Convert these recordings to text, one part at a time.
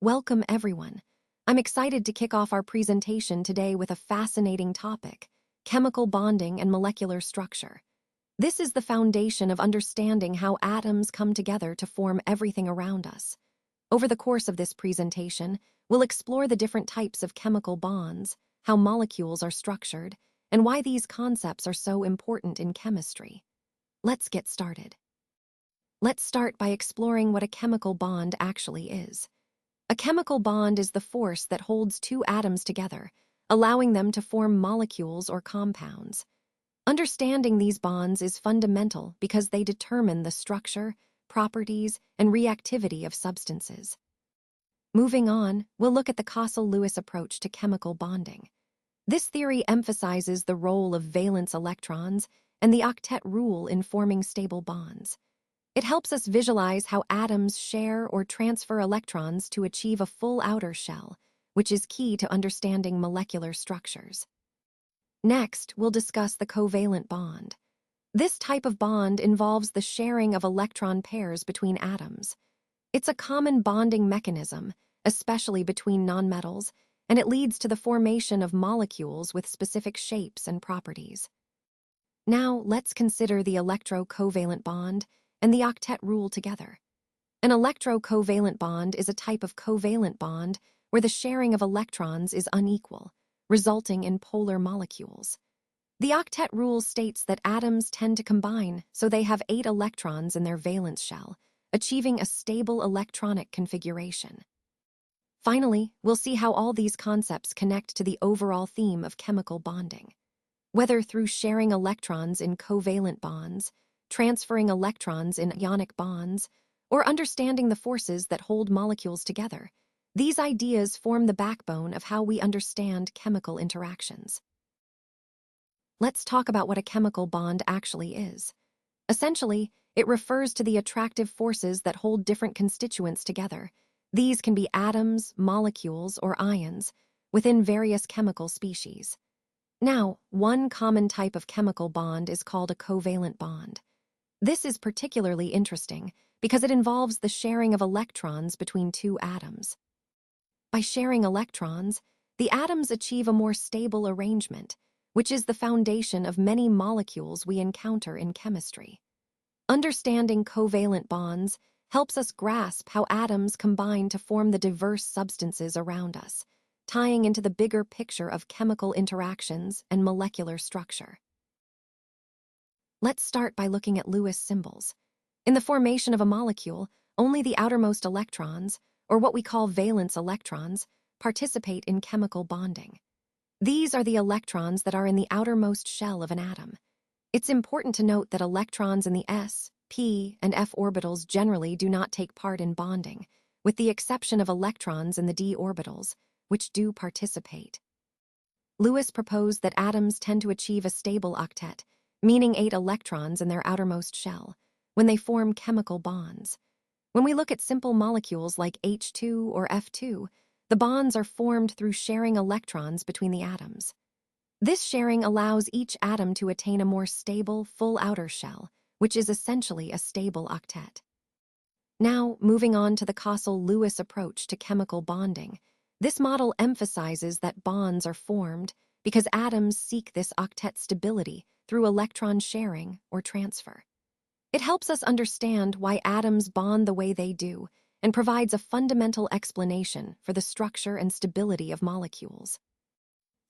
Welcome, everyone. I'm excited to kick off our presentation today with a fascinating topic: chemical bonding and molecular structure. This is the foundation of understanding how atoms come together to form everything around us. Over the course of this presentation, we'll explore the different types of chemical bonds, how molecules are structured, and why these concepts are so important in chemistry. Let's get started. Let's start by exploring what a chemical bond actually is. A chemical bond is the force that holds two atoms together, allowing them to form molecules or compounds. Understanding these bonds is fundamental because they determine the structure, properties, and reactivity of substances. Moving on, we'll look at the Causal-Lewis approach to chemical bonding. This theory emphasizes the role of valence electrons and the octet rule in forming stable bonds. It helps us visualize how atoms share or transfer electrons to achieve a full outer shell, which is key to understanding molecular structures. Next, we'll discuss the covalent bond. This type of bond involves the sharing of electron pairs between atoms. It's a common bonding mechanism, especially between nonmetals, and it leads to the formation of molecules with specific shapes and properties. Now, let's consider the electrocovalent bond and the octet rule together. An electrocovalent bond is a type of covalent bond where the sharing of electrons is unequal, resulting in polar molecules. The octet rule states that atoms tend to combine so they have 8 electrons in their valence shell, achieving a stable electronic configuration. Finally, we'll see how all these concepts connect to the overall theme of chemical bonding. Whether through sharing electrons in covalent bonds, transferring electrons in ionic bonds, or understanding the forces that hold molecules together, these ideas form the backbone of how we understand chemical interactions. Let's talk about what a chemical bond actually is. Essentially, it refers to the attractive forces that hold different constituents together. These can be atoms, molecules, or ions within various chemical species. Now, one common type of chemical bond is called a covalent bond. This is particularly interesting because it involves the sharing of electrons between two atoms. By sharing electrons, the atoms achieve a more stable arrangement, which is the foundation of many molecules we encounter in chemistry. Understanding covalent bonds helps us grasp how atoms combine to form the diverse substances around us, tying into the bigger picture of chemical interactions and molecular structure. Let's start by looking at Lewis symbols. In the formation of a molecule, only the outermost electrons, or what we call valence electrons, participate in chemical bonding. These are the electrons that are in the outermost shell of an atom. It's important to note that electrons in the s, p, and f orbitals generally do not take part in bonding, with the exception of electrons in the d orbitals, which do participate. Lewis proposed that atoms tend to achieve a stable octet, meaning 8 electrons in their outermost shell, when they form chemical bonds. When we look at simple molecules like H2 or F2, the bonds are formed through sharing electrons between the atoms. This sharing allows each atom to attain a more stable, full outer shell, which is essentially a stable octet. Now, moving on to the Causal-Lewis approach to chemical bonding, this model emphasizes that bonds are formed because atoms seek this octet stability through electron sharing or transfer. It helps us understand why atoms bond the way they do and provides a fundamental explanation for the structure and stability of molecules.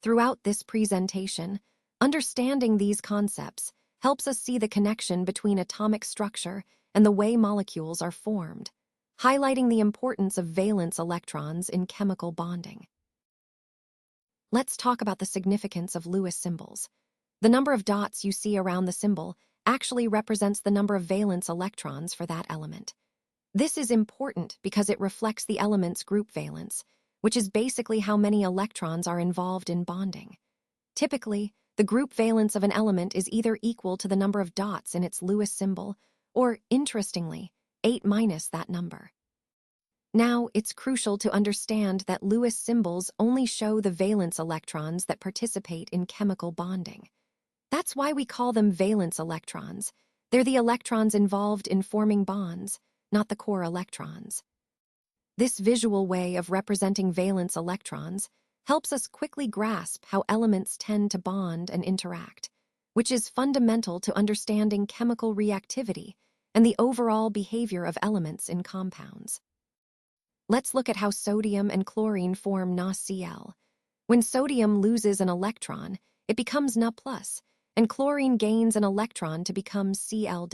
Throughout this presentation, understanding these concepts helps us see the connection between atomic structure and the way molecules are formed, highlighting the importance of valence electrons in chemical bonding. Let's talk about the significance of Lewis symbols. The number of dots you see around the symbol actually represents the number of valence electrons for that element. This is important because it reflects the element's group valence, which is basically how many electrons are involved in bonding. Typically, the group valence of an element is either equal to the number of dots in its Lewis symbol, or, interestingly, 8 minus that number. Now, it's crucial to understand that Lewis symbols only show the valence electrons that participate in chemical bonding. That's why we call them valence electrons. They're the electrons involved in forming bonds, not the core electrons. This visual way of representing valence electrons helps us quickly grasp how elements tend to bond and interact, which is fundamental to understanding chemical reactivity and the overall behavior of elements in compounds. Let's look at how sodium and chlorine form NaCl. When sodium loses an electron, it becomes Na+, and chlorine gains an electron to become Cl-.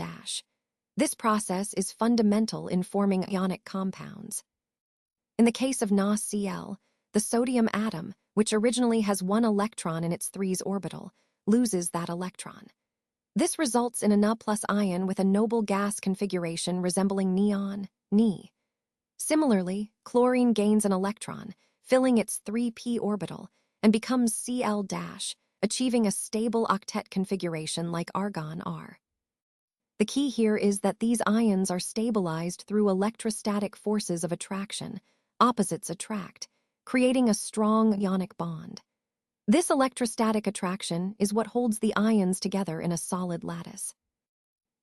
This process is fundamental in forming ionic compounds. In the case of NaCl, the sodium atom, which originally has one electron in its 3s orbital, loses that electron. This results in a Na+ ion with a noble gas configuration resembling neon, Ni. Similarly, chlorine gains an electron, filling its 3p orbital, and becomes Cl-, achieving a stable octet configuration like argon R. The key here is that these ions are stabilized through electrostatic forces of attraction. Opposites attract, creating a strong ionic bond. This electrostatic attraction is what holds the ions together in a solid lattice.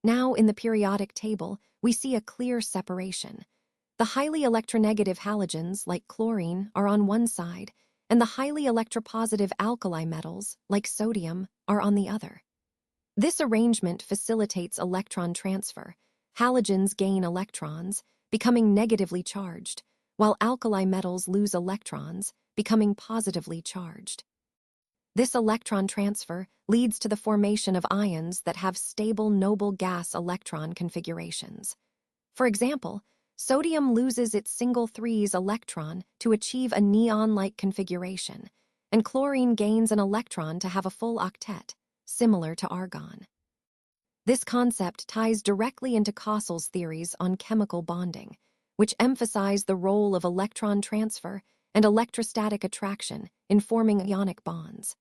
Now, in the periodic table, we see a clear separation. The highly electronegative halogens, like chlorine, are on one side, and the highly electropositive alkali metals, like sodium, are on the other. This arrangement facilitates electron transfer. Halogens gain electrons, becoming negatively charged, while alkali metals lose electrons, becoming positively charged. This electron transfer leads to the formation of ions that have stable noble gas electron configurations. For example, sodium loses its single 3s electron to achieve a neon-like configuration, and chlorine gains an electron to have a full octet, similar to argon. This concept ties directly into Causal's theories on chemical bonding, which emphasize the role of electron transfer and electrostatic attraction in forming ionic bonds.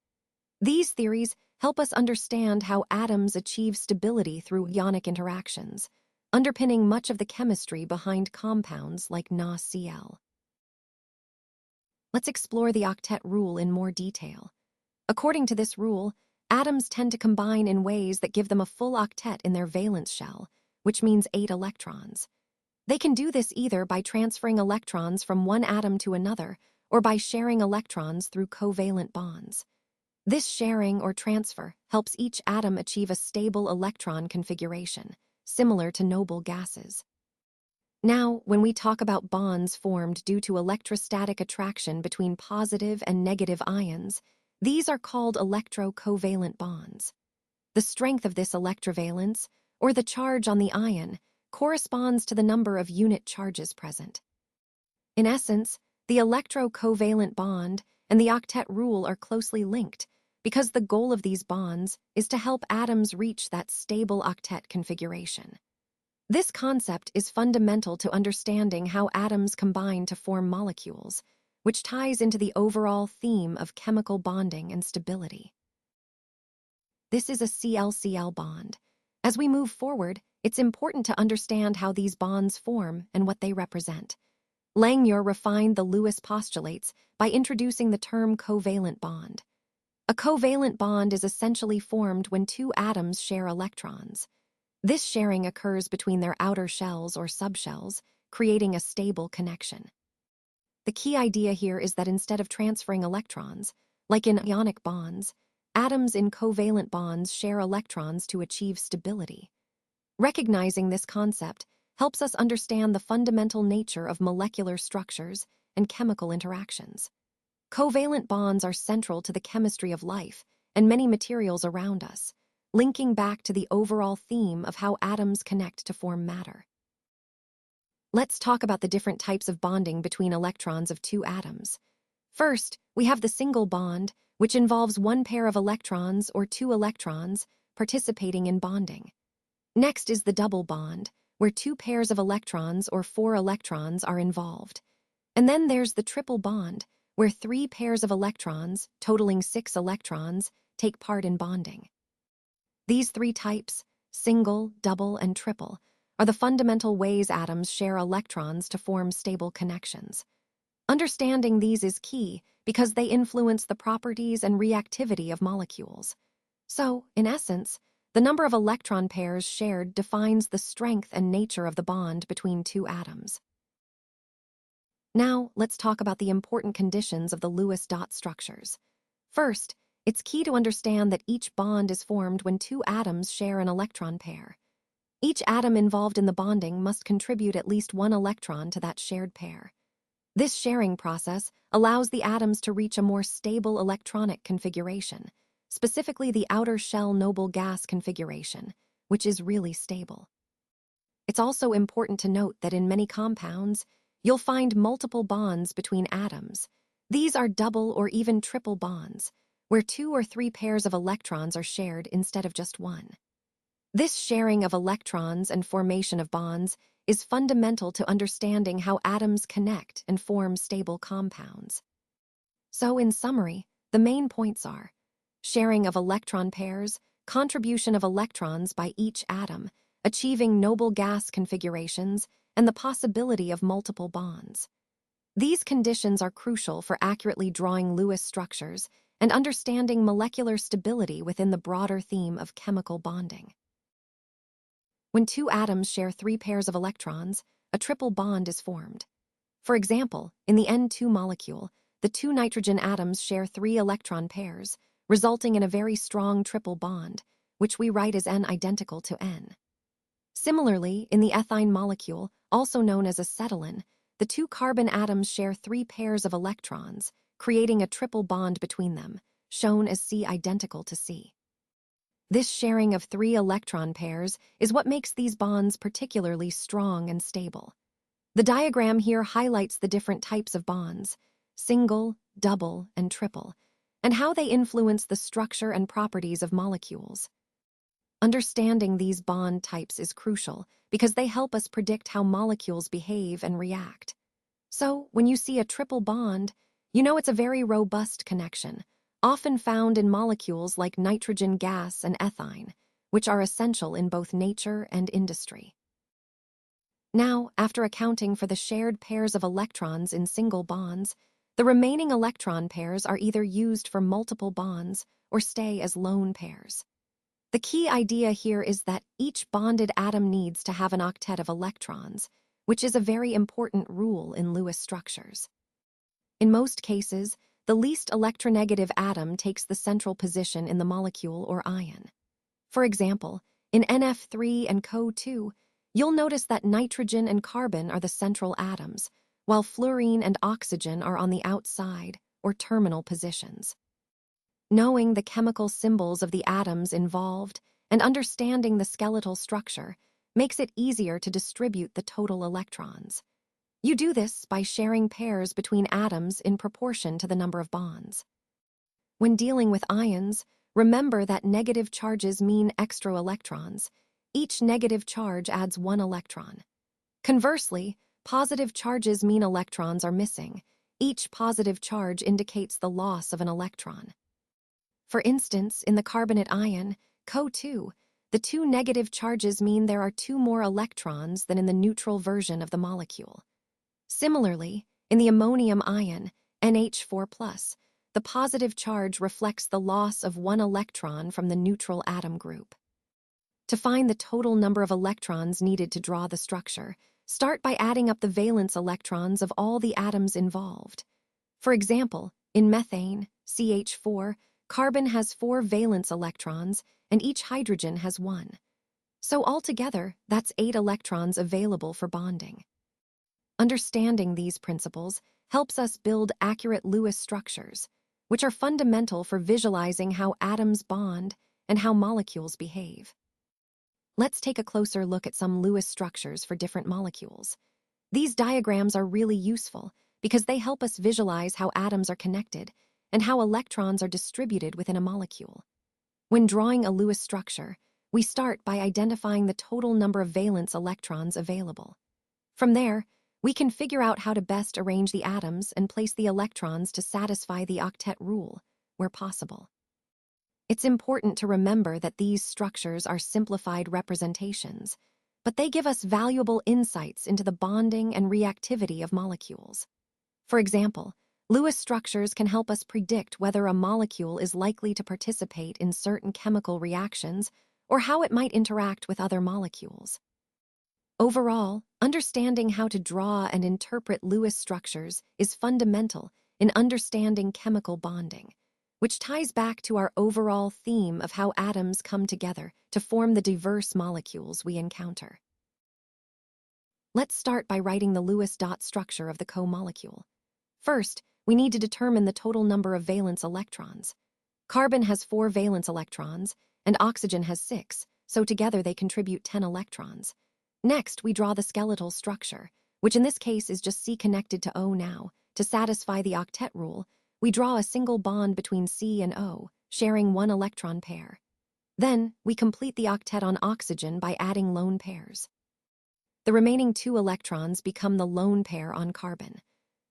These theories help us understand how atoms achieve stability through ionic interactions, underpinning much of the chemistry behind compounds like NaCl. Let's explore the octet rule in more detail. According to this rule, atoms tend to combine in ways that give them a full octet in their valence shell, which means 8 electrons. They can do this either by transferring electrons from one atom to another or by sharing electrons through covalent bonds. This sharing or transfer helps each atom achieve a stable electron configuration, similar to noble gases. Now, when we talk about bonds formed due to electrostatic attraction between positive and negative ions, these are called electrocovalent bonds. The strength of this electrovalence, or the charge on the ion, corresponds to the number of unit charges present. In essence, the electrocovalent bond and the octet rule are closely linked because the goal of these bonds is to help atoms reach that stable octet configuration. This concept is fundamental to understanding how atoms combine to form molecules, which ties into the overall theme of chemical bonding and stability. This is a Cl-Cl bond. As we move forward, it's important to understand how these bonds form and what they represent. Langmuir refined the Lewis postulates by introducing the term covalent bond. A covalent bond is essentially formed when two atoms share electrons. This sharing occurs between their outer shells or subshells, creating a stable connection. The key idea here is that instead of transferring electrons, like in ionic bonds, atoms in covalent bonds share electrons to achieve stability. Recognizing this concept helps us understand the fundamental nature of molecular structures and chemical interactions. Covalent bonds are central to the chemistry of life and many materials around us, linking back to the overall theme of how atoms connect to form matter. Let's talk about the different types of bonding between electrons of two atoms. First, we have the single bond, which involves one pair of electrons or two electrons participating in bonding. Next is the double bond, where two pairs of electrons or 4 electrons are involved. And then there's the triple bond, where 3 pairs of electrons, totaling 6 electrons, take part in bonding. These 3 types, single, double, and triple, are the fundamental ways atoms share electrons to form stable connections. Understanding these is key because they influence the properties and reactivity of molecules. So, in essence, the number of electron pairs shared defines the strength and nature of the bond between two atoms. Now, let's talk about the important conditions of the Lewis dot structures. First, it's key to understand that each bond is formed when two atoms share an electron pair. Each atom involved in the bonding must contribute at least one electron to that shared pair. This sharing process allows the atoms to reach a more stable electronic configuration, specifically the outer shell noble gas configuration, which is really stable. It's also important to note that in many compounds, you'll find multiple bonds between atoms. These are double or even triple bonds, where 2 or 3 pairs of electrons are shared instead of just one. This sharing of electrons and formation of bonds is fundamental to understanding how atoms connect and form stable compounds. So, in summary, the main points are sharing of electron pairs, contribution of electrons by each atom, achieving noble gas configurations, and the possibility of multiple bonds. These conditions are crucial for accurately drawing Lewis structures and understanding molecular stability within the broader theme of chemical bonding. When two atoms share 3 pairs of electrons, a triple bond is formed. For example, in the N2 molecule, the 2 nitrogen atoms share 3 electron pairs, resulting in a very strong triple bond, which we write as N identical to N. Similarly, in the ethine molecule, also known as acetylene, the 2 carbon atoms share 3 pairs of electrons, creating a triple bond between them, shown as C identical to C. This sharing of 3 electron pairs is what makes these bonds particularly strong and stable. The diagram here highlights the different types of bonds, single, double, and triple, and how they influence the structure and properties of molecules. Understanding these bond types is crucial because they help us predict how molecules behave and react. So, when you see a triple bond, you know it's a very robust connection, often found in molecules like nitrogen gas and ethine, which are essential in both nature and industry. Now, after accounting for the shared pairs of electrons in single bonds, the remaining electron pairs are either used for multiple bonds or stay as lone pairs. The key idea here is that each bonded atom needs to have an octet of electrons, which is a very important rule in Lewis structures. In most cases, the least electronegative atom takes the central position in the molecule or ion. For example, in NF3 and CO2, you'll notice that nitrogen and carbon are the central atoms, while fluorine and oxygen are on the outside or terminal positions. Knowing the chemical symbols of the atoms involved and understanding the skeletal structure makes it easier to distribute the total electrons. You do this by sharing pairs between atoms in proportion to the number of bonds. When dealing with ions, remember that negative charges mean extra electrons. Each negative charge adds 1 electron. Conversely, positive charges mean electrons are missing. Each positive charge indicates the loss of an electron. For instance, in the carbonate ion, CO2, the 2 negative charges mean there are 2 more electrons than in the neutral version of the molecule. Similarly, in the ammonium ion, NH4+, the positive charge reflects the loss of 1 electron from the neutral atom group. To find the total number of electrons needed to draw the structure, start by adding up the valence electrons of all the atoms involved. For example, in methane, CH4, carbon has 4 valence electrons, and each hydrogen has 1. So altogether, that's 8 electrons available for bonding. Understanding these principles helps us build accurate Lewis structures, which are fundamental for visualizing how atoms bond and how molecules behave. Let's take a closer look at some Lewis structures for different molecules. These diagrams are really useful because they help us visualize how atoms are connected and how electrons are distributed within a molecule. When drawing a Lewis structure, we start by identifying the total number of valence electrons available. From there, we can figure out how to best arrange the atoms and place the electrons to satisfy the octet rule, where possible. It's important to remember that these structures are simplified representations, but they give us valuable insights into the bonding and reactivity of molecules. For example, Lewis structures can help us predict whether a molecule is likely to participate in certain chemical reactions or how it might interact with other molecules. Overall, understanding how to draw and interpret Lewis structures is fundamental in understanding chemical bonding, which ties back to our overall theme of how atoms come together to form the diverse molecules we encounter. Let's start by writing the Lewis dot structure of the co-molecule. First, we need to determine the total number of valence electrons. Carbon has 4 valence electrons, and oxygen has 6, so together they contribute 10 electrons. Next, we draw the skeletal structure, which in this case is just C connected to O now. To satisfy the octet rule, we draw a single bond between C and O, sharing 1 electron pair. Then, we complete the octet on oxygen by adding lone pairs. The remaining 2 electrons become the lone pair on carbon.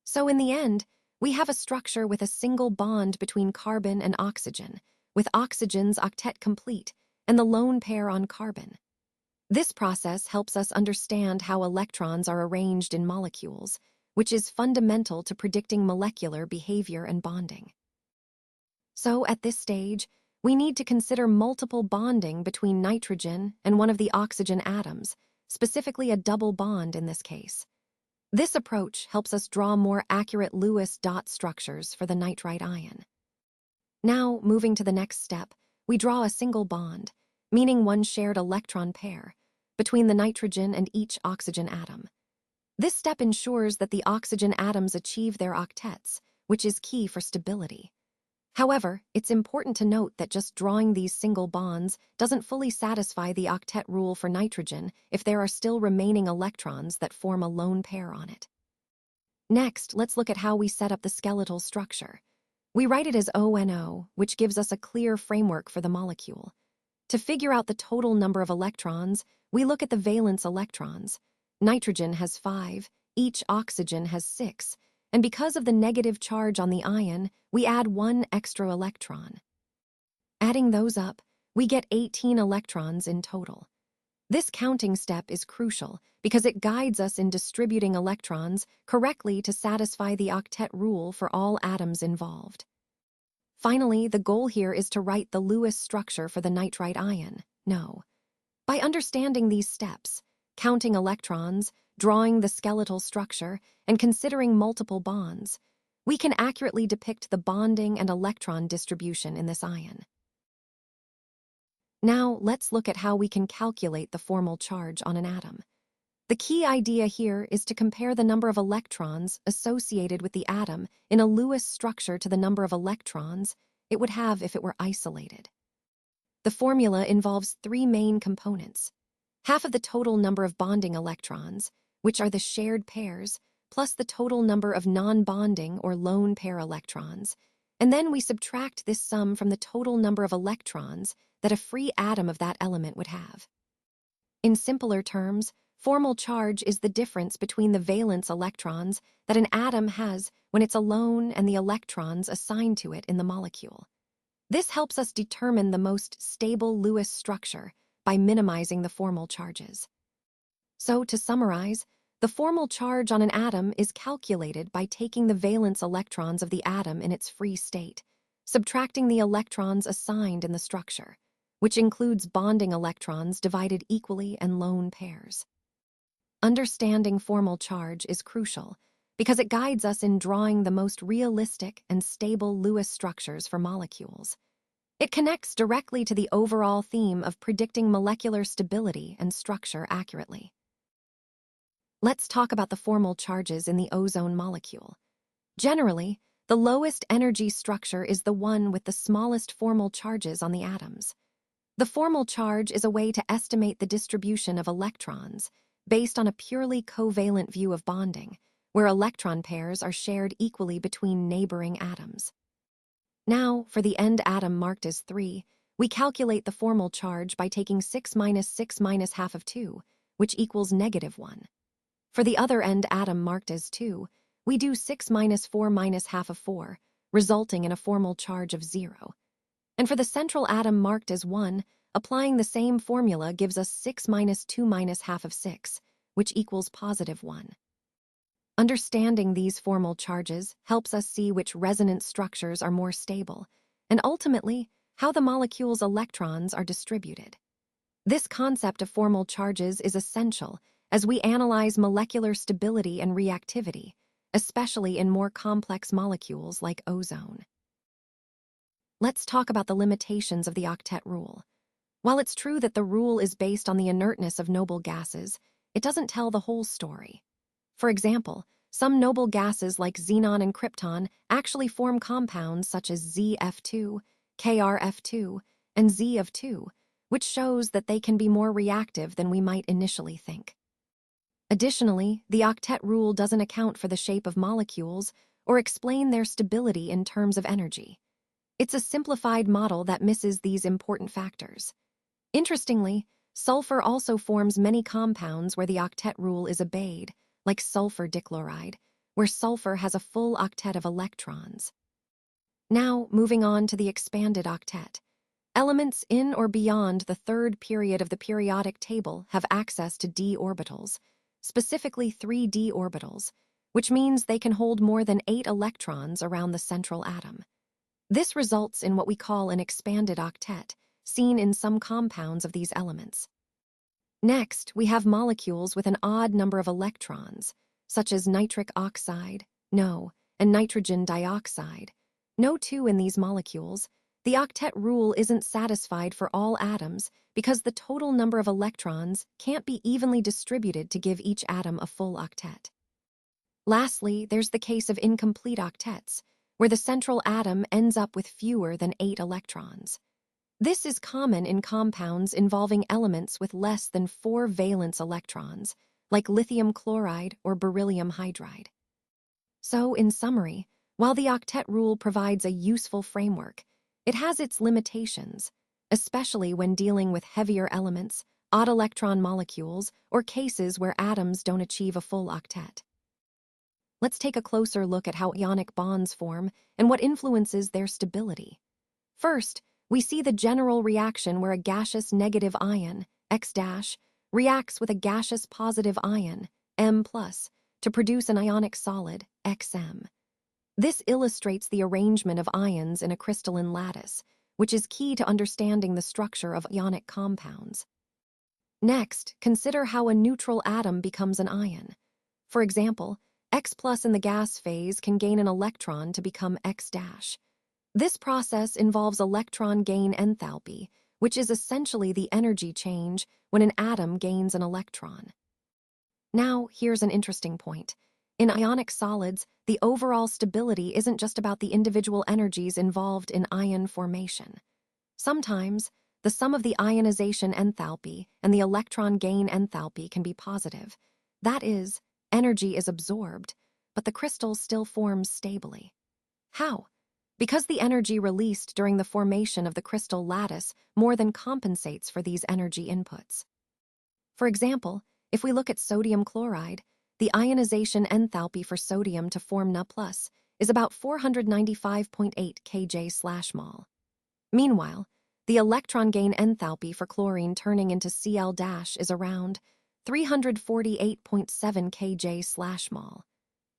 So in the end, we have a structure with a single bond between carbon and oxygen, with oxygen's octet complete and the lone pair on carbon. This process helps us understand how electrons are arranged in molecules, which is fundamental to predicting molecular behavior and bonding. So at this stage, we need to consider multiple bonding between nitrogen and one of the oxygen atoms, specifically a double bond in this case. This approach helps us draw more accurate Lewis dot structures for the nitrite ion. Now, moving to the next step, we draw a single bond, meaning one shared electron pair, between the nitrogen and each oxygen atom. This step ensures that the oxygen atoms achieve their octets, which is key for stability. However, it's important to note that just drawing these single bonds doesn't fully satisfy the octet rule for nitrogen if there are still remaining electrons that form a lone pair on it. Next, let's look at how we set up the skeletal structure. We write it as ONO, which gives us a clear framework for the molecule. To figure out the total number of electrons, we look at the valence electrons. Nitrogen has 5, each oxygen has 6, and because of the negative charge on the ion, we add 1 extra electron. Adding those up, we get 18 electrons in total. This counting step is crucial because it guides us in distributing electrons correctly to satisfy the octet rule for all atoms involved. Finally, the goal here is to write the Lewis structure for the nitrite ion, No. By understanding these steps, counting electrons, drawing the skeletal structure, and considering multiple bonds, we can accurately depict the bonding and electron distribution in this ion. Now, let's look at how we can calculate the formal charge on an atom. The key idea here is to compare the number of electrons associated with the atom in a Lewis structure to the number of electrons it would have if it were isolated. The formula involves 3 main components: half of the total number of bonding electrons, which are the shared pairs, plus the total number of non-bonding or lone pair electrons, and then we subtract this sum from the total number of electrons that a free atom of that element would have. In simpler terms, formal charge is the difference between the valence electrons that an atom has when it's alone and the electrons assigned to it in the molecule. This helps us determine the most stable Lewis structure by minimizing the formal charges. So, to summarize, the formal charge on an atom is calculated by taking the valence electrons of the atom in its free state, subtracting the electrons assigned in the structure, which includes bonding electrons divided equally and lone pairs. Understanding formal charge is crucial because it guides us in drawing the most realistic and stable Lewis structures for molecules. It connects directly to the overall theme of predicting molecular stability and structure accurately. Let's talk about the formal charges in the ozone molecule. Generally, the lowest energy structure is the one with the smallest formal charges on the atoms. The formal charge is a way to estimate the distribution of electrons based on a purely covalent view of bonding, where electron pairs are shared equally between neighboring atoms. Now, for the end atom marked as 3, we calculate the formal charge by taking 6 minus 6 minus half of 2, which equals -1. For the other end atom marked as 2, we do 6 minus 4 minus half of 4, resulting in a formal charge of 0. And for the central atom marked as 1, applying the same formula gives us 6 minus 2 minus half of 6, which equals +1. Understanding these formal charges helps us see which resonance structures are more stable, and ultimately, how the molecule's electrons are distributed. This concept of formal charges is essential as we analyze molecular stability and reactivity, especially in more complex molecules like ozone. Let's talk about the limitations of the octet rule. While it's true that the rule is based on the inertness of noble gases, it doesn't tell the whole story. For example, some noble gases like xenon and krypton actually form compounds such as ZF2, KrF2, and Z of 2, which shows that they can be more reactive than we might initially think. Additionally, the octet rule doesn't account for the shape of molecules or explain their stability in terms of energy. It's a simplified model that misses these important factors. Interestingly, sulfur also forms many compounds where the octet rule is obeyed, like sulfur dichloride, where sulfur has a full octet of electrons. Now, moving on to the expanded octet. Elements in or beyond the third period of the periodic table have access to d orbitals, specifically 3d orbitals, which means they can hold more than 8 electrons around the central atom. This results in what we call an expanded octet, seen in some compounds of these elements. Next, we have molecules with an odd number of electrons, such as nitric oxide, NO, and nitrogen dioxide, NO2 in these molecules. The octet rule isn't satisfied for all atoms because the total number of electrons can't be evenly distributed to give each atom a full octet. Lastly, there's the case of incomplete octets, where the central atom ends up with fewer than 8 electrons. This is common in compounds involving elements with less than 4 valence electrons, like lithium chloride or beryllium hydride. So, in summary, while the octet rule provides a useful framework, it has its limitations, especially when dealing with heavier elements, odd electron molecules, or cases where atoms don't achieve a full octet. Let's take a closer look at how ionic bonds form and what influences their stability. First, we see the general reaction where a gaseous negative ion, X-, reacts with a gaseous positive ion, M+, to produce an ionic solid, XM. This illustrates the arrangement of ions in a crystalline lattice, which is key to understanding the structure of ionic compounds. Next, consider how a neutral atom becomes an ion. For example, X+ in the gas phase can gain an electron to become X-. This process involves electron gain enthalpy, which is essentially the energy change when an atom gains an electron. Now, here's an interesting point. In ionic solids, the overall stability isn't just about the individual energies involved in ion formation. Sometimes, the sum of the ionization enthalpy and the electron gain enthalpy can be positive. That is, energy is absorbed, but the crystal still forms stably. How? Because the energy released during the formation of the crystal lattice more than compensates for these energy inputs. For example, if we look at sodium chloride, the ionization enthalpy for sodium to form Na+ is about 495.8 kJ/mol. Meanwhile, the electron gain enthalpy for chlorine turning into Cl- is around 348.7 kJ/mol.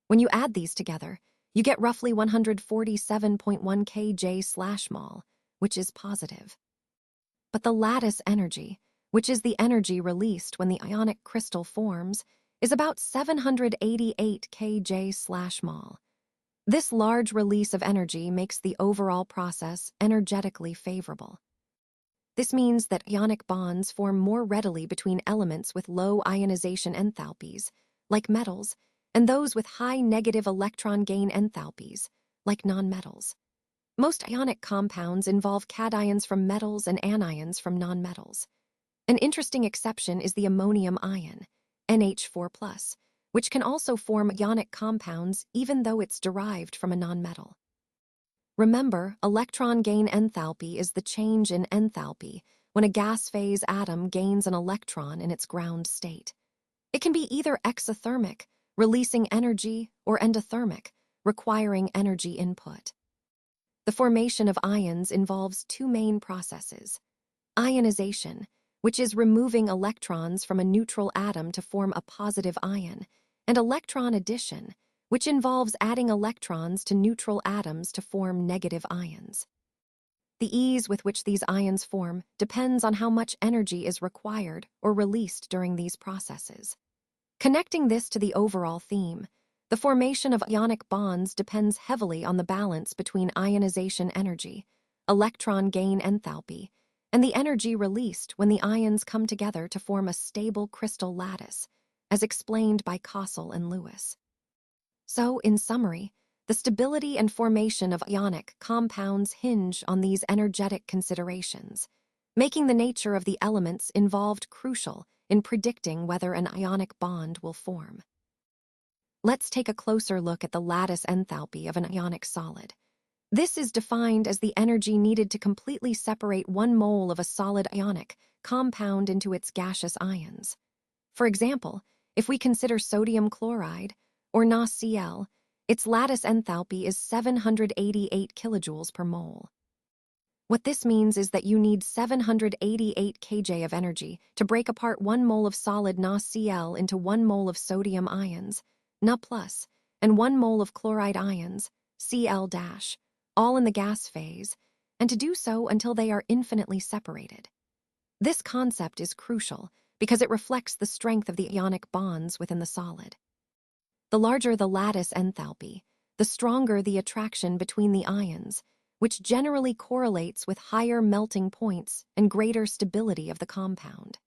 When you add these together, you get roughly 147.1 kJ/mol, which is positive. But the lattice energy, which is the energy released when the ionic crystal forms, is about 788 kJ/mol. This large release of energy makes the overall process energetically favorable. This means that ionic bonds form more readily between elements with low ionization enthalpies, like metals, and those with high negative electron gain enthalpies, like nonmetals. Most ionic compounds involve cations from metals and anions from nonmetals. An interesting exception is the ammonium ion, NH4+, which can also form ionic compounds even though it's derived from a nonmetal. Remember, electron gain enthalpy is the change in enthalpy when a gas phase atom gains an electron in its ground state. It can be either exothermic, releasing energy, or endothermic, requiring energy input. The formation of ions involves 2 main processes: ionization, which is removing electrons from a neutral atom to form a positive ion, and electron addition, which involves adding electrons to neutral atoms to form negative ions. The ease with which these ions form depends on how much energy is required or released during these processes. Connecting this to the overall theme, the formation of ionic bonds depends heavily on the balance between ionization energy, electron gain enthalpy, and the energy released when the ions come together to form a stable crystal lattice, as explained by Kossel and Lewis. So, in summary, the stability and formation of ionic compounds hinge on these energetic considerations, making the nature of the elements involved crucial in predicting whether an ionic bond will form. Let's take a closer look at the lattice enthalpy of an ionic solid. This is defined as the energy needed to completely separate 1 mole of a solid ionic compound into its gaseous ions. For example, if we consider sodium chloride, or NaCl, its lattice enthalpy is 788 kilojoules per mole. What this means is that you need 788 kJ of energy to break apart 1 mole of solid NaCl into 1 mole of sodium ions, Na+, and 1 mole of chloride ions, Cl-, all in the gas phase, and to do so until they are infinitely separated. This concept is crucial because it reflects the strength of the ionic bonds within the solid. The larger the lattice enthalpy, the stronger the attraction between the ions, which generally correlates with higher melting points and greater stability of the compound.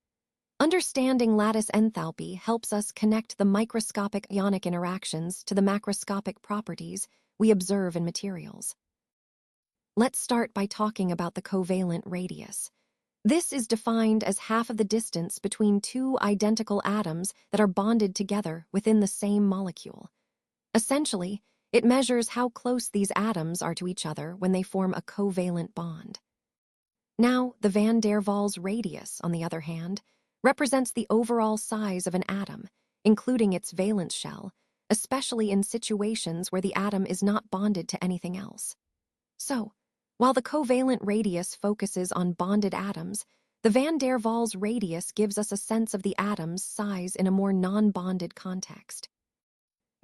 Understanding lattice enthalpy helps us connect the microscopic ionic interactions to the macroscopic properties we observe in materials. Let's start by talking about the covalent radius. This is defined as half of the distance between 2 identical atoms that are bonded together within the same molecule. Essentially, it measures how close these atoms are to each other when they form a covalent bond. Now, the van der Waals radius, on the other hand, represents the overall size of an atom, including its valence shell, especially in situations where the atom is not bonded to anything else. So, while the covalent radius focuses on bonded atoms, the van der Waals radius gives us a sense of the atom's size in a more non-bonded context.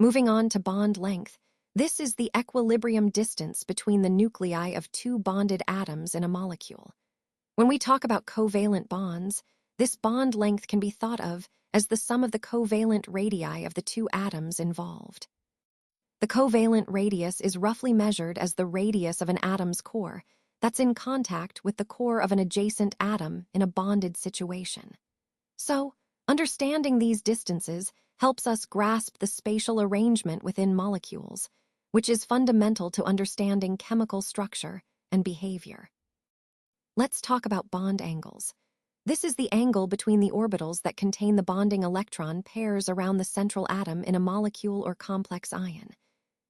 Moving on to bond length, this is the equilibrium distance between the nuclei of 2 bonded atoms in a molecule. When we talk about covalent bonds, this bond length can be thought of as the sum of the covalent radii of the 2 atoms involved. The covalent radius is roughly measured as the radius of an atom's core that's in contact with the core of an adjacent atom in a bonded situation. So, understanding these distances helps us grasp the spatial arrangement within molecules, which is fundamental to understanding chemical structure and behavior. Let's talk about bond angles. This is the angle between the orbitals that contain the bonding electron pairs around the central atom in a molecule or complex ion.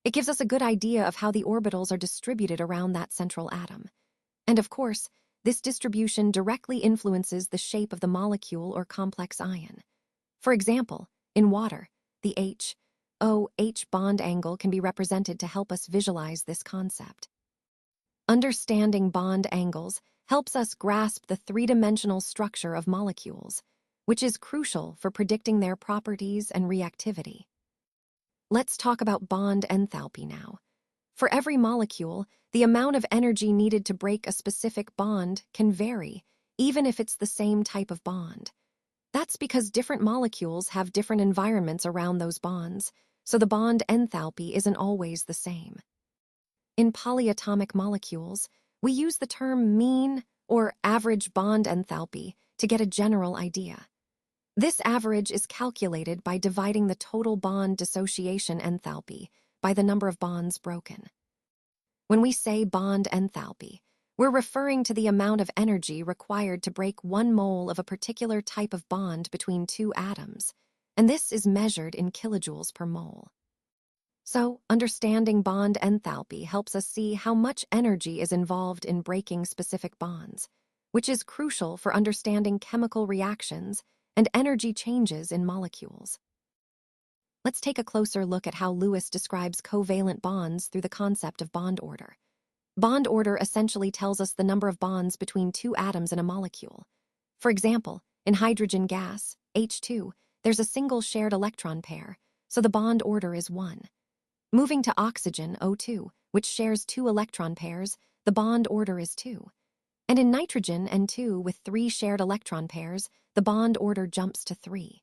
It gives us a good idea of how the orbitals are distributed around that central atom. And of course, this distribution directly influences the shape of the molecule or complex ion. For example, in water, the H-OH bond angle can be represented to help us visualize this concept. Understanding bond angles helps us grasp the 3-dimensional structure of molecules, which is crucial for predicting their properties and reactivity. Let's talk about bond enthalpy now. For every molecule, the amount of energy needed to break a specific bond can vary, even if it's the same type of bond. That's because different molecules have different environments around those bonds, so the bond enthalpy isn't always the same. In polyatomic molecules, we use the term mean or average bond enthalpy to get a general idea. This average is calculated by dividing the total bond dissociation enthalpy by the number of bonds broken. When we say bond enthalpy, we're referring to the amount of energy required to break 1 mole of a particular type of bond between 2 atoms, and this is measured in kilojoules per mole. So, understanding bond enthalpy helps us see how much energy is involved in breaking specific bonds, which is crucial for understanding chemical reactions and energy changes in molecules. Let's take a closer look at how Lewis describes covalent bonds through the concept of bond order. Bond order essentially tells us the number of bonds between 2 atoms in a molecule. For example, in hydrogen gas, H2, there's a single shared electron pair, so the bond order is 1. Moving to oxygen, O2, which shares 2 electron pairs, the bond order is 2. And in nitrogen, N2, with 3 shared electron pairs, the bond order jumps to 3.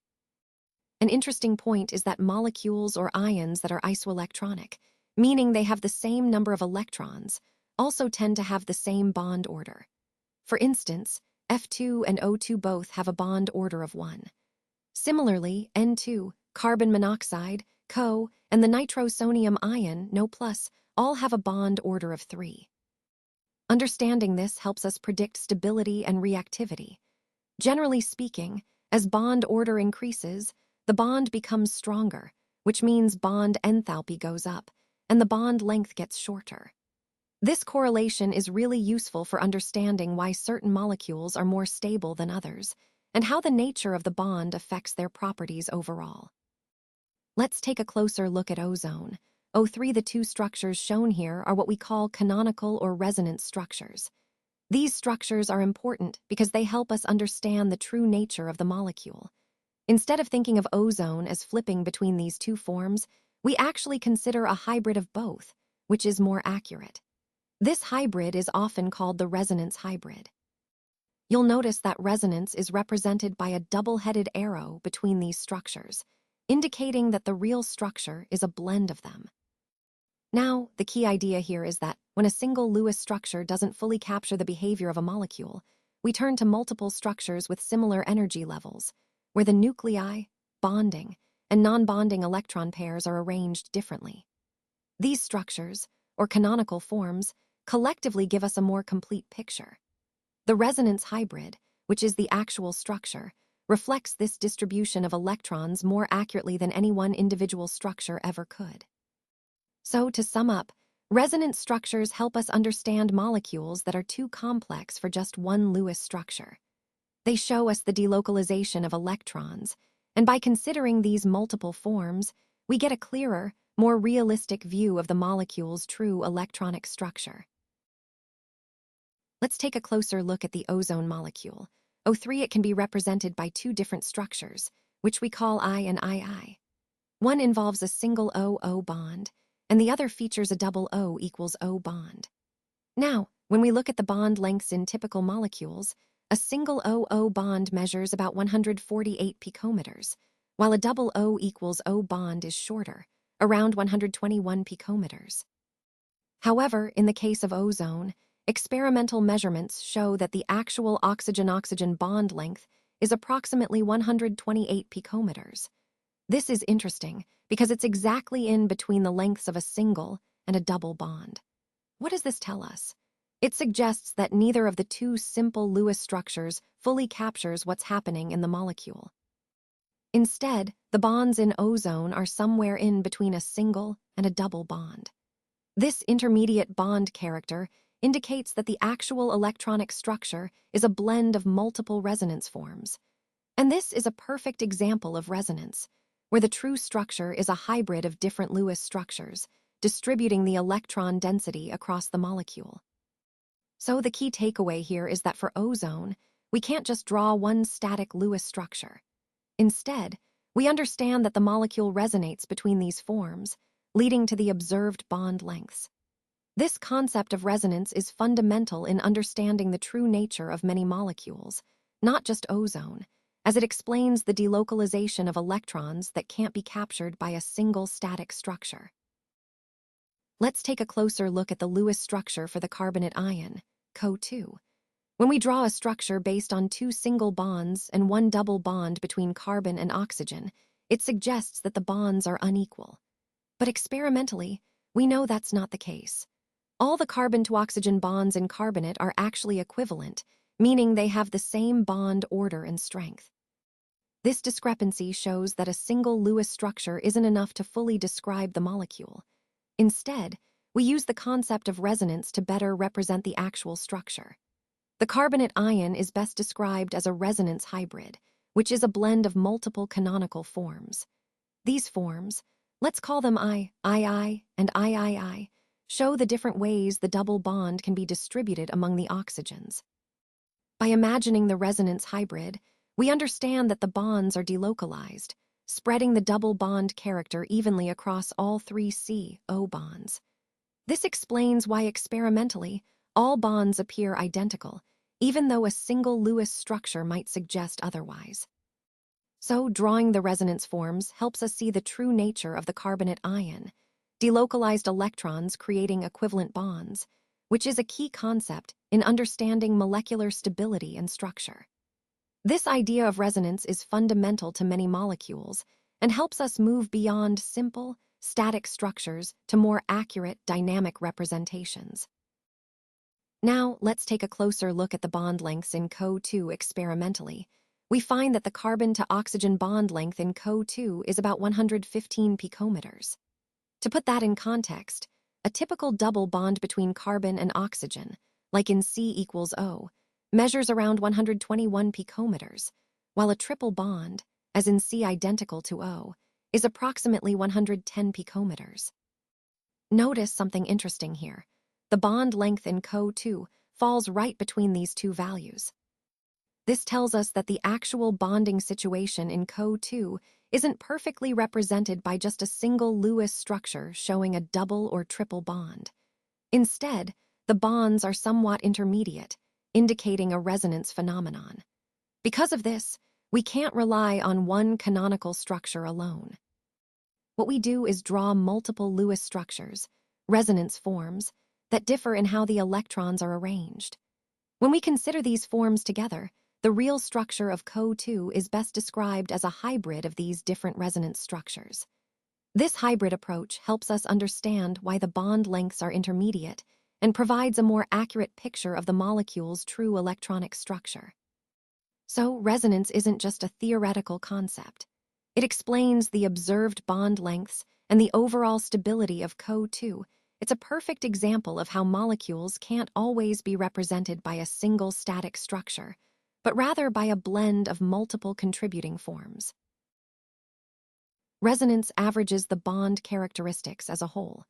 An interesting point is that molecules or ions that are isoelectronic, meaning they have the same number of electrons, also tend to have the same bond order. For instance, F2 and O2 both have a bond order of 1. Similarly, N2, carbon monoxide, CO, and the nitrosonium ion, No+, all have a bond order of 3. Understanding this helps us predict stability and reactivity. Generally speaking, as bond order increases, the bond becomes stronger, which means bond enthalpy goes up, and the bond length gets shorter. This correlation is really useful for understanding why certain molecules are more stable than others, and how the nature of the bond affects their properties overall. Let's take a closer look at ozone. O3, the two structures shown here are what we call canonical or resonance structures. These structures are important because they help us understand the true nature of the molecule. Instead of thinking of ozone as flipping between these two forms, we actually consider a hybrid of both, which is more accurate. This hybrid is often called the resonance hybrid. You'll notice that resonance is represented by a double-headed arrow between these structures, indicating that the real structure is a blend of them. Now, the key idea here is that when a single Lewis structure doesn't fully capture the behavior of a molecule, we turn to multiple structures with similar energy levels, where the nuclei, bonding, and non-bonding electron pairs are arranged differently. These structures, or canonical forms, collectively give us a more complete picture. The resonance hybrid, which is the actual structure, reflects this distribution of electrons more accurately than any one individual structure ever could. So, to sum up, resonance structures help us understand molecules that are too complex for just one Lewis structure. They show us the delocalization of electrons, and by considering these multiple forms, we get a clearer, more realistic view of the molecule's true electronic structure. Let's take a closer look at the ozone molecule. O3, it can be represented by two different structures, which we call I and II. One involves a single O-O bond, and the other features a double O equals O bond. Now, when we look at the bond lengths in typical molecules, a single O-O bond measures about 148 picometers, while a double O equals O bond is shorter, around 121 picometers. However, in the case of ozone, experimental measurements show that the actual oxygen-oxygen bond length is approximately 128 picometers. This is interesting because it's exactly in between the lengths of a single and a double bond. What does this tell us? It suggests that neither of the two simple Lewis structures fully captures what's happening in the molecule. Instead, the bonds in ozone are somewhere in between a single and a double bond. This intermediate bond character indicates that the actual electronic structure is a blend of multiple resonance forms. And this is a perfect example of resonance, where the true structure is a hybrid of different Lewis structures, distributing the electron density across the molecule. So the key takeaway here is that for ozone, we can't just draw one static Lewis structure. Instead, we understand that the molecule resonates between these forms, leading to the observed bond lengths. This concept of resonance is fundamental in understanding the true nature of many molecules, not just ozone, as it explains the delocalization of electrons that can't be captured by a single static structure. Let's take a closer look at the Lewis structure for the carbonate ion, Co2. When we draw a structure based on two single bonds and one double bond between carbon and oxygen, it suggests that the bonds are unequal. But experimentally, we know that's not the case. All the carbon-to-oxygen bonds in carbonate are actually equivalent, meaning they have the same bond order and strength. This discrepancy shows that a single Lewis structure isn't enough to fully describe the molecule. Instead, we use the concept of resonance to better represent the actual structure. The carbonate ion is best described as a resonance hybrid, which is a blend of multiple canonical forms. These forms, let's call them II, and III, show the different ways the double bond can be distributed among the oxygens. By imagining the resonance hybrid, we understand that the bonds are delocalized, spreading the double bond character evenly across all three C-O bonds. This explains why experimentally, all bonds appear identical, even though a single Lewis structure might suggest otherwise. So, drawing the resonance forms helps us see the true nature of the carbonate ion, delocalized electrons creating equivalent bonds, which is a key concept in understanding molecular stability and structure. This idea of resonance is fundamental to many molecules and helps us move beyond simple, static structures to more accurate dynamic representations. Now, let's take a closer look at the bond lengths in CO2 experimentally. We find that the carbon-to-oxygen bond length in CO2 is about 115 picometers. To put that in context, a typical double bond between carbon and oxygen, like in C=O, measures around 121 picometers, while a triple bond, as in C identical to O, is approximately 110 picometers. Notice something interesting here. The bond length in CO2 falls right between these two values. This tells us that the actual bonding situation in CO2 isn't perfectly represented by just a single Lewis structure showing a double or triple bond. Instead, the bonds are somewhat intermediate, indicating a resonance phenomenon. Because of this, we can't rely on one canonical structure alone. What we do is draw multiple Lewis structures, resonance forms, that differ in how the electrons are arranged. When we consider these forms together, the real structure of CO2 is best described as a hybrid of these different resonance structures. This hybrid approach helps us understand why the bond lengths are intermediate and provides a more accurate picture of the molecule's true electronic structure. So, resonance isn't just a theoretical concept. It explains the observed bond lengths and the overall stability of CO2. It's a perfect example of how molecules can't always be represented by a single static structure, but rather by a blend of multiple contributing forms. Resonance averages the bond characteristics as a whole.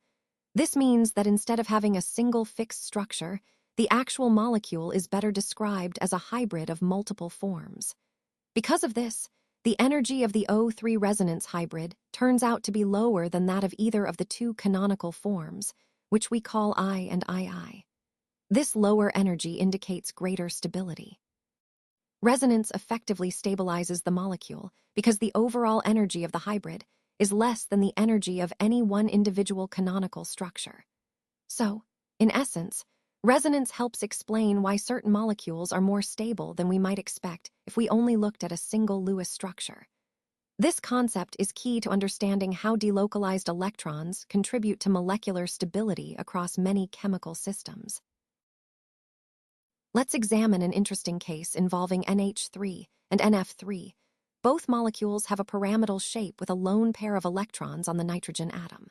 This means that instead of having a single fixed structure, the actual molecule is better described as a hybrid of multiple forms. Because of this, the energy of the O3 resonance hybrid turns out to be lower than that of either of the two canonical forms, which we call I and II. This lower energy indicates greater stability. Resonance effectively stabilizes the molecule because the overall energy of the hybrid is less than the energy of any one individual canonical structure. So, in essence, resonance helps explain why certain molecules are more stable than we might expect if we only looked at a single Lewis structure. This concept is key to understanding how delocalized electrons contribute to molecular stability across many chemical systems. Let's examine an interesting case involving NH3 and NF3. Both molecules have a pyramidal shape with a lone pair of electrons on the nitrogen atom.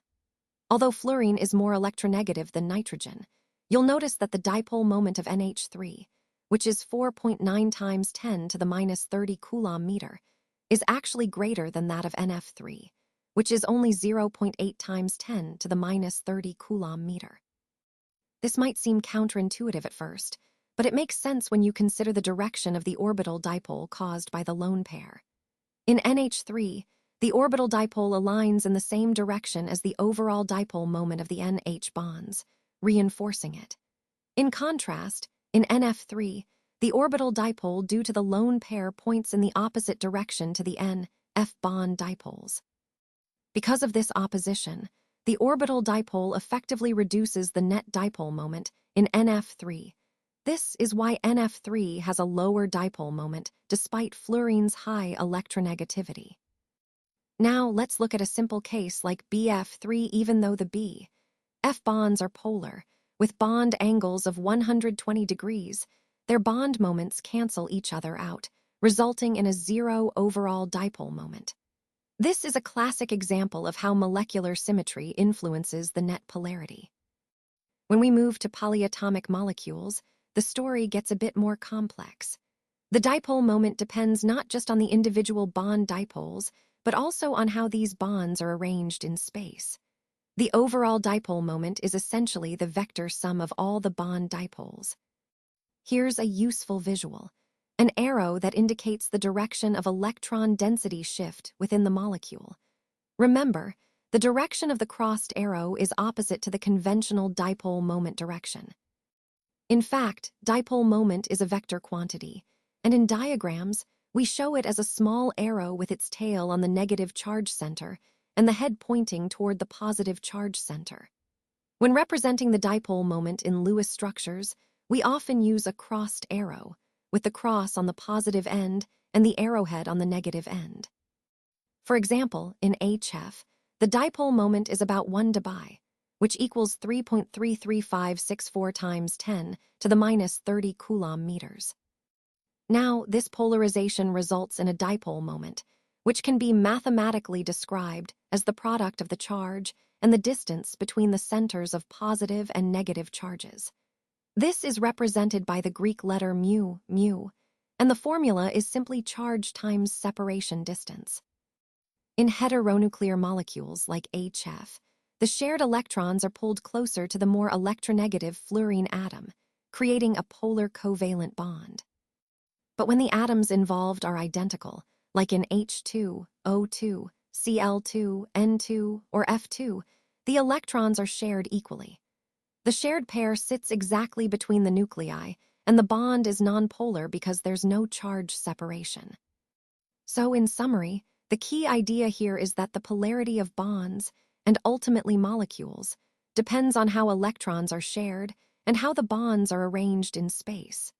Although fluorine is more electronegative than nitrogen, you'll notice that the dipole moment of NH3, which is 4.9 times 10 to the minus 30 coulomb meter, is actually greater than that of NF3, which is only 0.8 times 10 to the minus 30 coulomb meter. This might seem counterintuitive at first, but it makes sense when you consider the direction of the orbital dipole caused by the lone pair. In NH3, the orbital dipole aligns in the same direction as the overall dipole moment of the NH bonds, reinforcing it. In contrast, in NF3, the orbital dipole due to the lone pair points in the opposite direction to the N-F bond dipoles. Because of this opposition, the orbital dipole effectively reduces the net dipole moment in NF3. This is why NF3 has a lower dipole moment despite fluorine's high electronegativity. Now let's look at a simple case like BF3. Even though the B, F bonds are polar, with bond angles of 120 degrees, their bond moments cancel each other out, resulting in a zero overall dipole moment. This is a classic example of how molecular symmetry influences the net polarity. When we move to polyatomic molecules, the story gets a bit more complex. The dipole moment depends not just on the individual bond dipoles, but also on how these bonds are arranged in space. The overall dipole moment is essentially the vector sum of all the bond dipoles. Here's a useful visual, an arrow that indicates the direction of electron density shift within the molecule. Remember, the direction of the crossed arrow is opposite to the conventional dipole moment direction. In fact, dipole moment is a vector quantity, and in diagrams, We show it as a small arrow with its tail on the negative charge center and the head pointing toward the positive charge center. When representing the dipole moment in Lewis structures, we often use a crossed arrow, with the cross on the positive end and the arrowhead on the negative end. For example, in HF, the dipole moment is about 1 dBi, which equals 3.33564 times 10 to the minus 30 coulomb meters. Now, this polarization results in a dipole moment, which can be mathematically described as the product of the charge and the distance between the centers of positive and negative charges. This is represented by the Greek letter mu, and the formula is simply charge times separation distance. In heteronuclear molecules like HF, the shared electrons are pulled closer to the more electronegative fluorine atom, creating a polar covalent bond. But when the atoms involved are identical, like in H2, O2, Cl2, N2, or F2, the electrons are shared equally. The shared pair sits exactly between the nuclei, and the bond is nonpolar because there's no charge separation. So, in summary, the key idea here is that the polarity of bonds, and ultimately molecules, depends on how electrons are shared and how the bonds are arranged in space.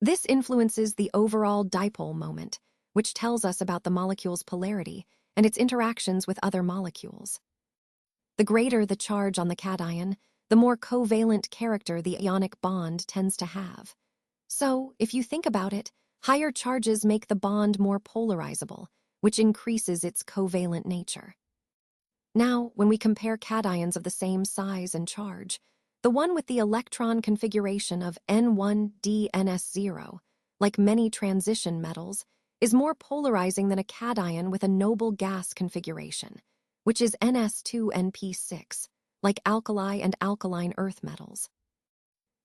This influences the overall dipole moment, which tells us about the molecule's polarity and its interactions with other molecules. The greater the charge on the cation, the more covalent character the ionic bond tends to have. So, if you think about it, higher charges make the bond more polarizable, which increases its covalent nature. Now, when we compare cations of the same size and charge, the one with the electron configuration of N1DNS0, like many transition metals, is more polarizing than a cation with a noble gas configuration, which is Ns2Np6, like alkali and alkaline earth metals.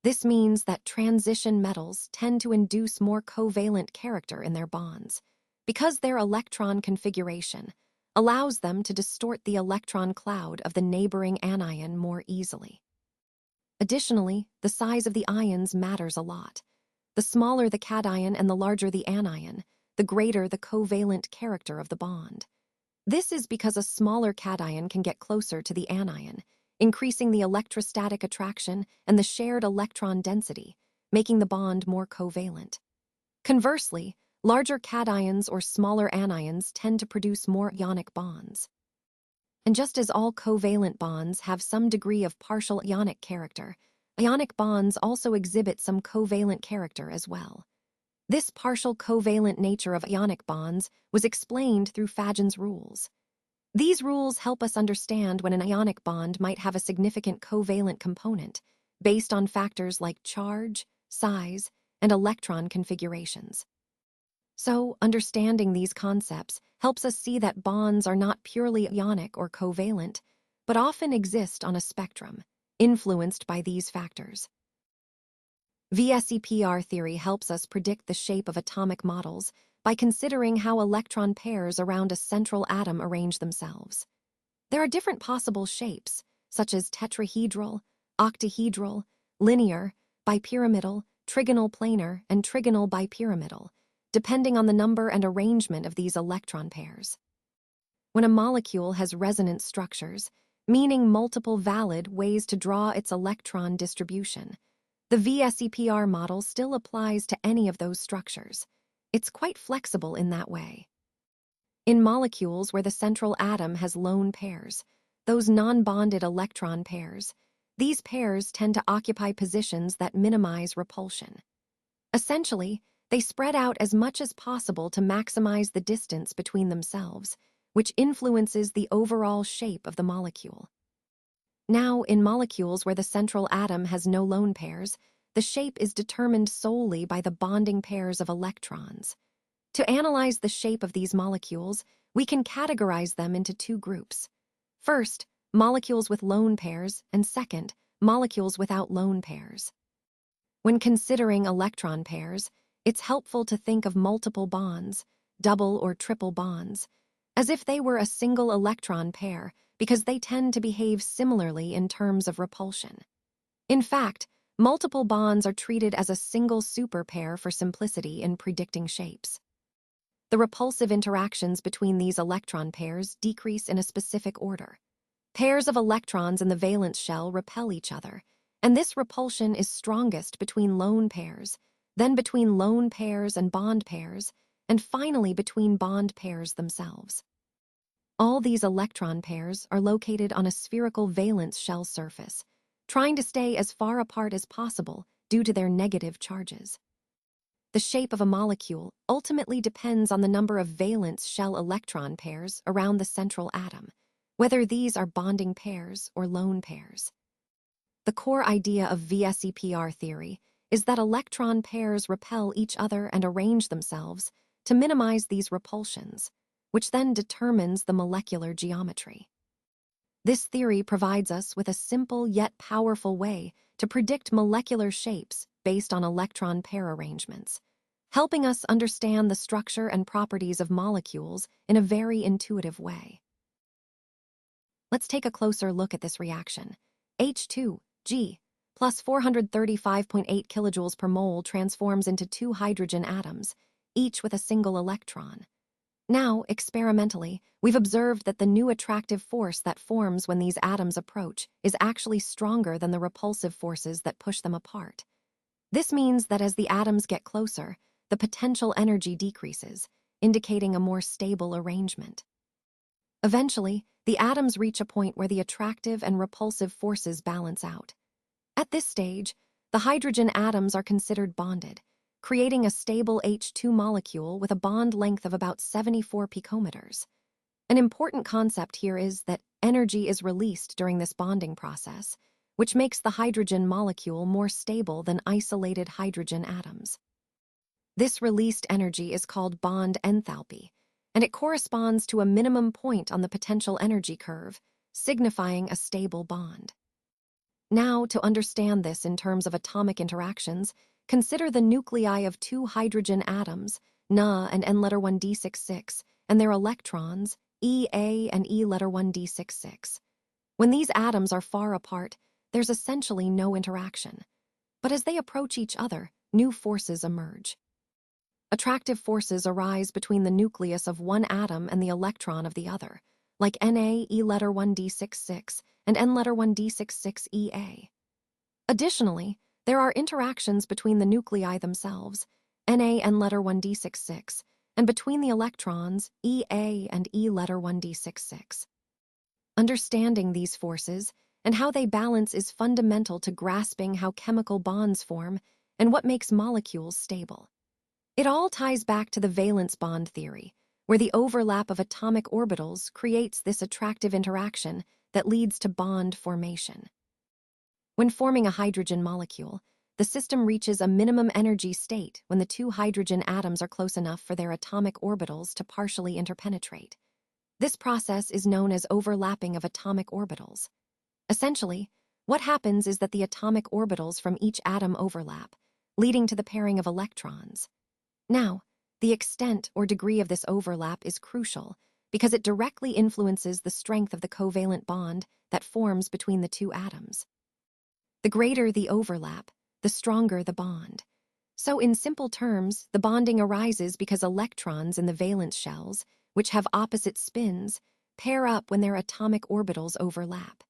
This means that transition metals tend to induce more covalent character in their bonds, because their electron configuration allows them to distort the electron cloud of the neighboring anion more easily. Additionally, the size of the ions matters a lot. The smaller the cation and the larger the anion, the greater the covalent character of the bond. This is because a smaller cation can get closer to the anion, increasing the electrostatic attraction and the shared electron density, making the bond more covalent. Conversely, larger cations or smaller anions tend to produce more ionic bonds. And just as all covalent bonds have some degree of partial ionic character, ionic bonds also exhibit some covalent character as well. This partial covalent nature of ionic bonds was explained through Fagin's rules. These rules help us understand when an ionic bond might have a significant covalent component, based on factors like charge, size, and electron configurations. So, understanding these concepts helps us see that bonds are not purely ionic or covalent, but often exist on a spectrum, influenced by these factors. VSEPR theory helps us predict the shape of atomic models by considering how electron pairs around a central atom arrange themselves. There are different possible shapes, such as tetrahedral, octahedral, linear, bipyramidal, trigonal planar, and trigonal bipyramidal, depending on the number and arrangement of these electron pairs. When a molecule has resonance structures, meaning multiple valid ways to draw its electron distribution, the VSEPR model still applies to any of those structures. It's quite flexible in that way. In molecules where the central atom has lone pairs, those non-bonded electron pairs, these pairs tend to occupy positions that minimize repulsion. Essentially, they spread out as much as possible to maximize the distance between themselves, which influences the overall shape of the molecule. Now, in molecules where the central atom has no lone pairs, the shape is determined solely by the bonding pairs of electrons. To analyze the shape of these molecules, we can categorize them into two groups. First, molecules with lone pairs, and second, molecules without lone pairs. When considering electron pairs, it's helpful to think of multiple bonds, double or triple bonds, as if they were a single electron pair because they tend to behave similarly in terms of repulsion. In fact, multiple bonds are treated as a single superpair for simplicity in predicting shapes. The repulsive interactions between these electron pairs decrease in a specific order. Pairs of electrons in the valence shell repel each other, and this repulsion is strongest between lone pairs, then between lone pairs and bond pairs, and finally between bond pairs themselves. All these electron pairs are located on a spherical valence shell surface, trying to stay as far apart as possible due to their negative charges. The shape of a molecule ultimately depends on the number of valence shell electron pairs around the central atom, whether these are bonding pairs or lone pairs. The core idea of VSEPR theory is that electron pairs repel each other and arrange themselves to minimize these repulsions, which then determines the molecular geometry. This theory provides us with a simple yet powerful way to predict molecular shapes based on electron pair arrangements, helping us understand the structure and properties of molecules in a very intuitive way. Let's take a closer look at this reaction. H2G plus 435.8 kilojoules per mole transforms into 2 hydrogen atoms, each with a single electron. Now, experimentally, we've observed that the new attractive force that forms when these atoms approach is actually stronger than the repulsive forces that push them apart. This means that as the atoms get closer, the potential energy decreases, indicating a more stable arrangement. Eventually, the atoms reach a point where the attractive and repulsive forces balance out. At this stage, the hydrogen atoms are considered bonded, creating a stable H2 molecule with a bond length of about 74 picometers. An important concept here is that energy is released during this bonding process, which makes the hydrogen molecule more stable than isolated hydrogen atoms. This released energy is called bond enthalpy, and it corresponds to a minimum point on the potential energy curve, signifying a stable bond. Now, to understand this in terms of atomic interactions, consider the nuclei of 2 hydrogen atoms, Na and N1d66, and their electrons, Ea and E1d66. When these atoms are far apart, there's essentially no interaction. But as they approach each other, new forces emerge. Attractive forces arise between the nucleus of one atom and the electron of the other, like Na E1d66 and N1d66Ea. Additionally, there are interactions between the nuclei themselves, Na N1d66, and between the electrons, Ea and E1d66. Understanding these forces and how they balance is fundamental to grasping how chemical bonds form and what makes molecules stable. It all ties back to the valence bond theory, where the overlap of atomic orbitals creates this attractive interaction that leads to bond formation. When forming a hydrogen molecule, the system reaches a minimum energy state when the 2 hydrogen atoms are close enough for their atomic orbitals to partially interpenetrate. This process is known as overlapping of atomic orbitals. Essentially, what happens is that the atomic orbitals from each atom overlap, leading to the pairing of electrons. Now, the extent or degree of this overlap is crucial because it directly influences the strength of the covalent bond that forms between the 2 atoms. The greater the overlap, the stronger the bond. So in simple terms, the bonding arises because electrons in the valence shells, which have opposite spins, pair up when their atomic orbitals overlap.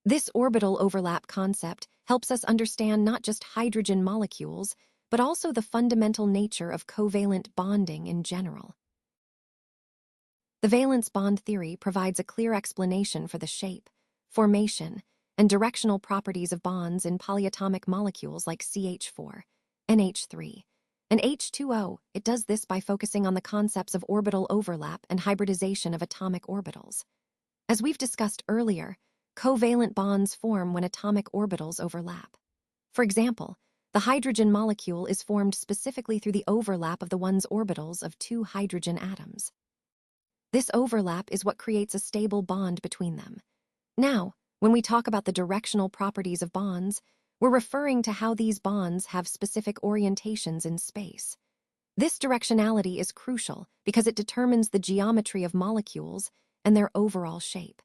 This orbital overlap concept helps us understand not just hydrogen molecules, but also the fundamental nature of covalent bonding in general. The valence bond theory provides a clear explanation for the shape, formation, and directional properties of bonds in polyatomic molecules like CH4, NH3, and H2O. It does this by focusing on the concepts of orbital overlap and hybridization of atomic orbitals. As we've discussed earlier, covalent bonds form when atomic orbitals overlap. For example, the hydrogen molecule is formed specifically through the overlap of the one's orbitals of 2 hydrogen atoms. This overlap is what creates a stable bond between them. Now, when we talk about the directional properties of bonds, we're referring to how these bonds have specific orientations in space. This directionality is crucial because it determines the geometry of molecules and their overall shape.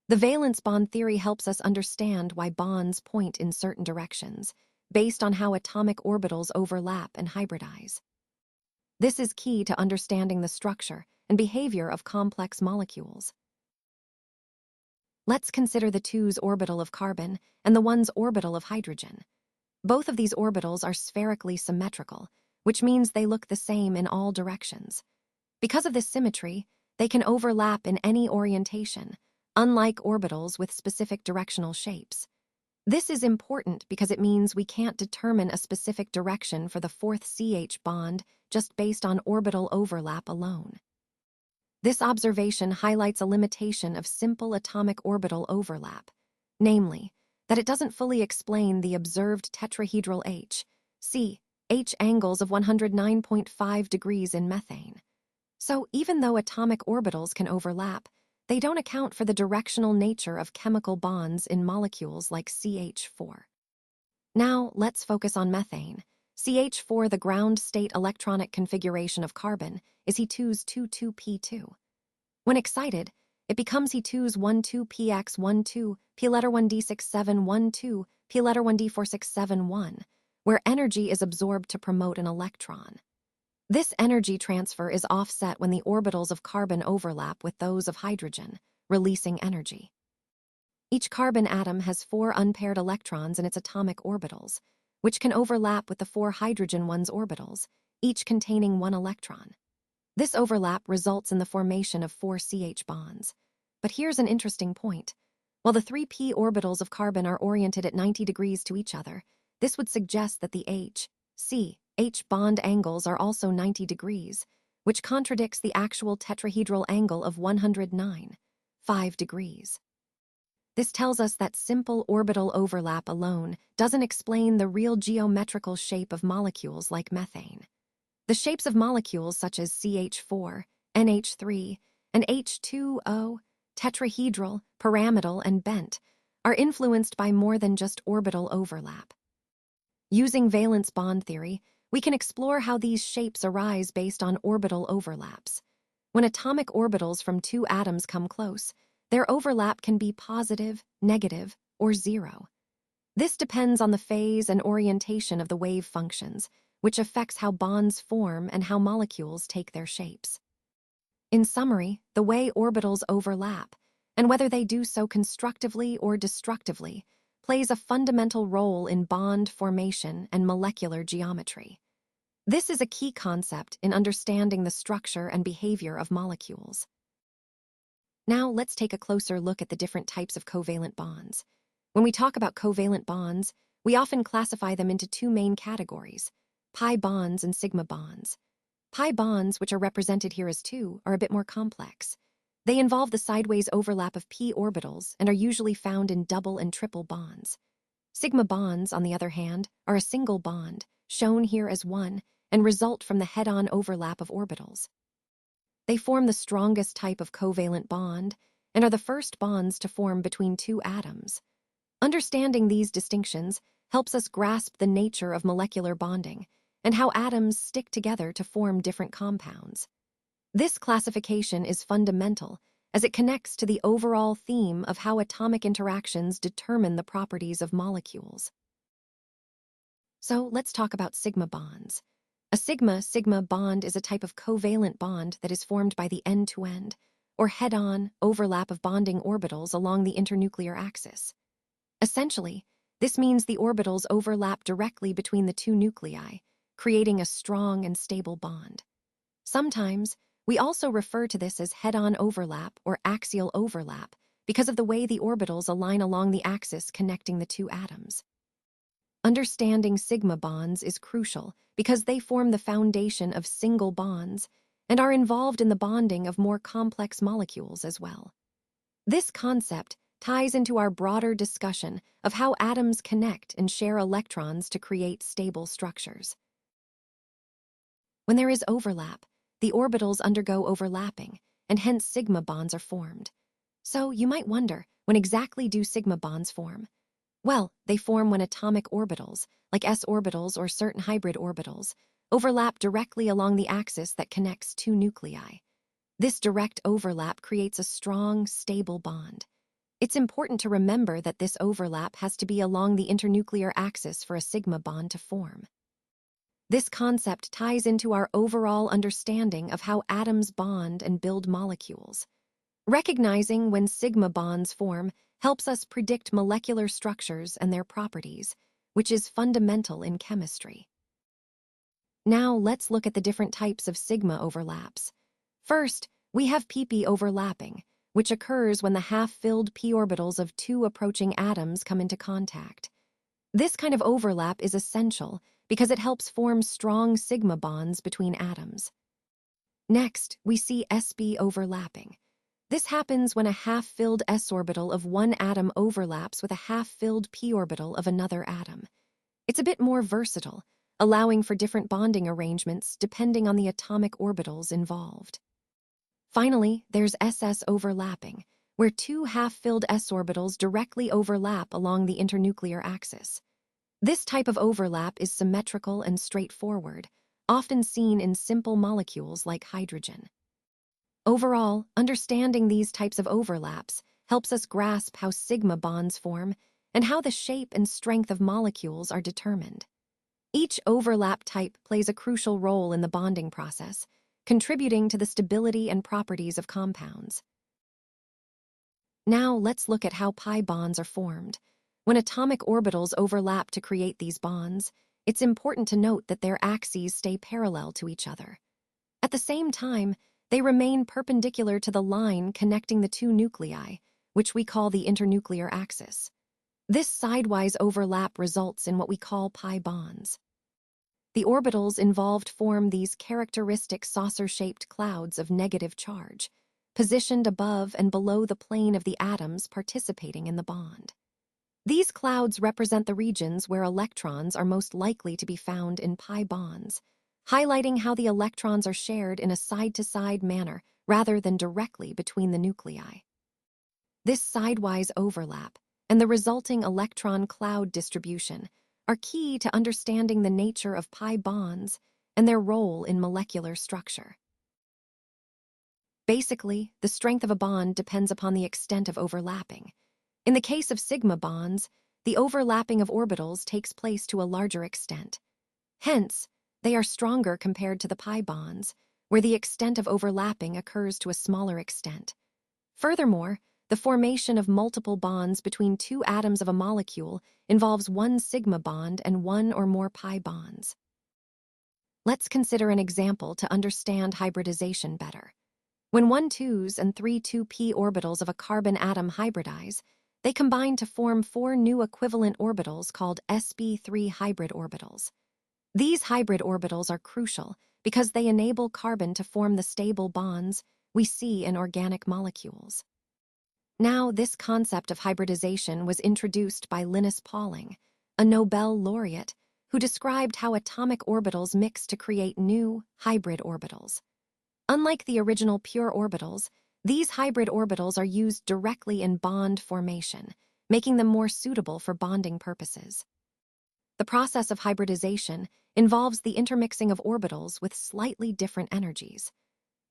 The valence bond theory helps us understand why bonds point in certain directions, based on how atomic orbitals overlap and hybridize. This is key to understanding the structure and behavior of complex molecules. Let's consider the 2's orbital of carbon and the 1's orbital of hydrogen. Both of these orbitals are spherically symmetrical, which means they look the same in all directions. Because of this symmetry, they can overlap in any orientation, unlike orbitals with specific directional shapes. This is important because it means we can't determine a specific direction for the 4th CH bond just based on orbital overlap alone. This observation highlights a limitation of simple atomic orbital overlap, namely, that it doesn't fully explain the observed tetrahedral H angles of 109.5 degrees in methane. So even though atomic orbitals can overlap, they don't account for the directional nature of chemical bonds in molecules like CH4. Now, let's focus on methane. CH4, the ground state electronic configuration of carbon, is He2's 22p2. When excited, it becomes He2's 12px12, p1d6712, p1d4671, where energy is absorbed to promote an electron. This energy transfer is offset when the orbitals of carbon overlap with those of hydrogen, releasing energy. Each carbon atom has 4 unpaired electrons in its atomic orbitals, which can overlap with the 4 hydrogen ones orbitals, each containing 1 electron. This overlap results in the formation of 4 CH bonds. But here's an interesting point. While the 3p orbitals of carbon are oriented at 90 degrees to each other, this would suggest that the H bond angles are also 90 degrees, which contradicts the actual tetrahedral angle of 109.5 degrees. This tells us that simple orbital overlap alone doesn't explain the real geometrical shape of molecules like methane. The shapes of molecules such as CH4, NH3, and H2O, tetrahedral, pyramidal, and bent, are influenced by more than just orbital overlap. Using valence bond theory, we can explore how these shapes arise based on orbital overlaps. When atomic orbitals from 2 atoms come close, their overlap can be positive, negative, or 0. This depends on the phase and orientation of the wave functions, which affects how bonds form and how molecules take their shapes. In summary, the way orbitals overlap, and whether they do so constructively or destructively, plays a fundamental role in bond formation and molecular geometry. This is a key concept in understanding the structure and behavior of molecules. Now let's take a closer look at the different types of covalent bonds. When we talk about covalent bonds, we often classify them into 2 main categories: pi bonds and sigma bonds. Pi bonds, which are represented here as 2, are a bit more complex. They involve the sideways overlap of p orbitals and are usually found in double and triple bonds. Sigma bonds, on the other hand, are a single bond, shown here as 1, and result from the head-on overlap of orbitals. They form the strongest type of covalent bond and are the first bonds to form between 2 atoms. Understanding these distinctions helps us grasp the nature of molecular bonding and how atoms stick together to form different compounds. This classification is fundamental as it connects to the overall theme of how atomic interactions determine the properties of molecules. So let's talk about sigma bonds. A sigma-sigma bond is a type of covalent bond that is formed by the end-to-end, or head-on, overlap of bonding orbitals along the internuclear axis. Essentially, this means the orbitals overlap directly between the 2 nuclei, creating a strong and stable bond. Sometimes, we also refer to this as head-on overlap or axial overlap because of the way the orbitals align along the axis connecting the 2 atoms. Understanding sigma bonds is crucial because they form the foundation of single bonds and are involved in the bonding of more complex molecules as well. This concept ties into our broader discussion of how atoms connect and share electrons to create stable structures. When there is overlap, the orbitals undergo overlapping, and hence sigma bonds are formed. So you might wonder, when exactly do sigma bonds form? Well, they form when atomic orbitals, like s orbitals or certain hybrid orbitals, overlap directly along the axis that connects 2 nuclei. This direct overlap creates a strong, stable bond. It's important to remember that this overlap has to be along the internuclear axis for a sigma bond to form. This concept ties into our overall understanding of how atoms bond and build molecules. Recognizing when sigma bonds form helps us predict molecular structures and their properties, which is fundamental in chemistry. Now let's look at the different types of sigma overlaps. First, we have pp overlapping, which occurs when the half-filled p orbitals of two approaching atoms come into contact. This kind of overlap is essential because it helps form strong sigma bonds between atoms. Next, we see sp overlapping. This happens when a half-filled s orbital of one atom overlaps with a half-filled p orbital of another atom. It's a bit more versatile, allowing for different bonding arrangements depending on the atomic orbitals involved. Finally, there's ss overlapping, where two half-filled s orbitals directly overlap along the internuclear axis. This type of overlap is symmetrical and straightforward, often seen in simple molecules like hydrogen. Overall, understanding these types of overlaps helps us grasp how sigma bonds form and how the shape and strength of molecules are determined. Each overlap type plays a crucial role in the bonding process, contributing to the stability and properties of compounds. Now let's look at how pi bonds are formed. When atomic orbitals overlap to create these bonds, it's important to note that their axes stay parallel to each other. At the same time, they remain perpendicular to the line connecting the two nuclei, which we call the internuclear axis. This sidewise overlap results in what we call pi bonds. The orbitals involved form these characteristic saucer-shaped clouds of negative charge, positioned above and below the plane of the atoms participating in the bond. These clouds represent the regions where electrons are most likely to be found in pi bonds, highlighting how the electrons are shared in a side-to-side manner rather than directly between the nuclei. This sidewise overlap and the resulting electron cloud distribution are key to understanding the nature of pi bonds and their role in molecular structure. Basically, the strength of a bond depends upon the extent of overlapping. In the case of sigma bonds, the overlapping of orbitals takes place to a larger extent. Hence, they are stronger compared to the pi bonds, where the extent of overlapping occurs to a smaller extent. Furthermore, the formation of multiple bonds between two atoms of a molecule involves one sigma bond and one or more pi bonds. Let's consider an example to understand hybridization better. When 1,2s and 3,2p orbitals of a carbon atom hybridize, they combine to form four new equivalent orbitals called sp3 hybrid orbitals. These hybrid orbitals are crucial because they enable carbon to form the stable bonds we see in organic molecules. Now, this concept of hybridization was introduced by Linus Pauling, a Nobel laureate, who described how atomic orbitals mix to create new, hybrid orbitals. Unlike the original pure orbitals, these hybrid orbitals are used directly in bond formation, making them more suitable for bonding purposes. The process of hybridization involves the intermixing of orbitals with slightly different energies.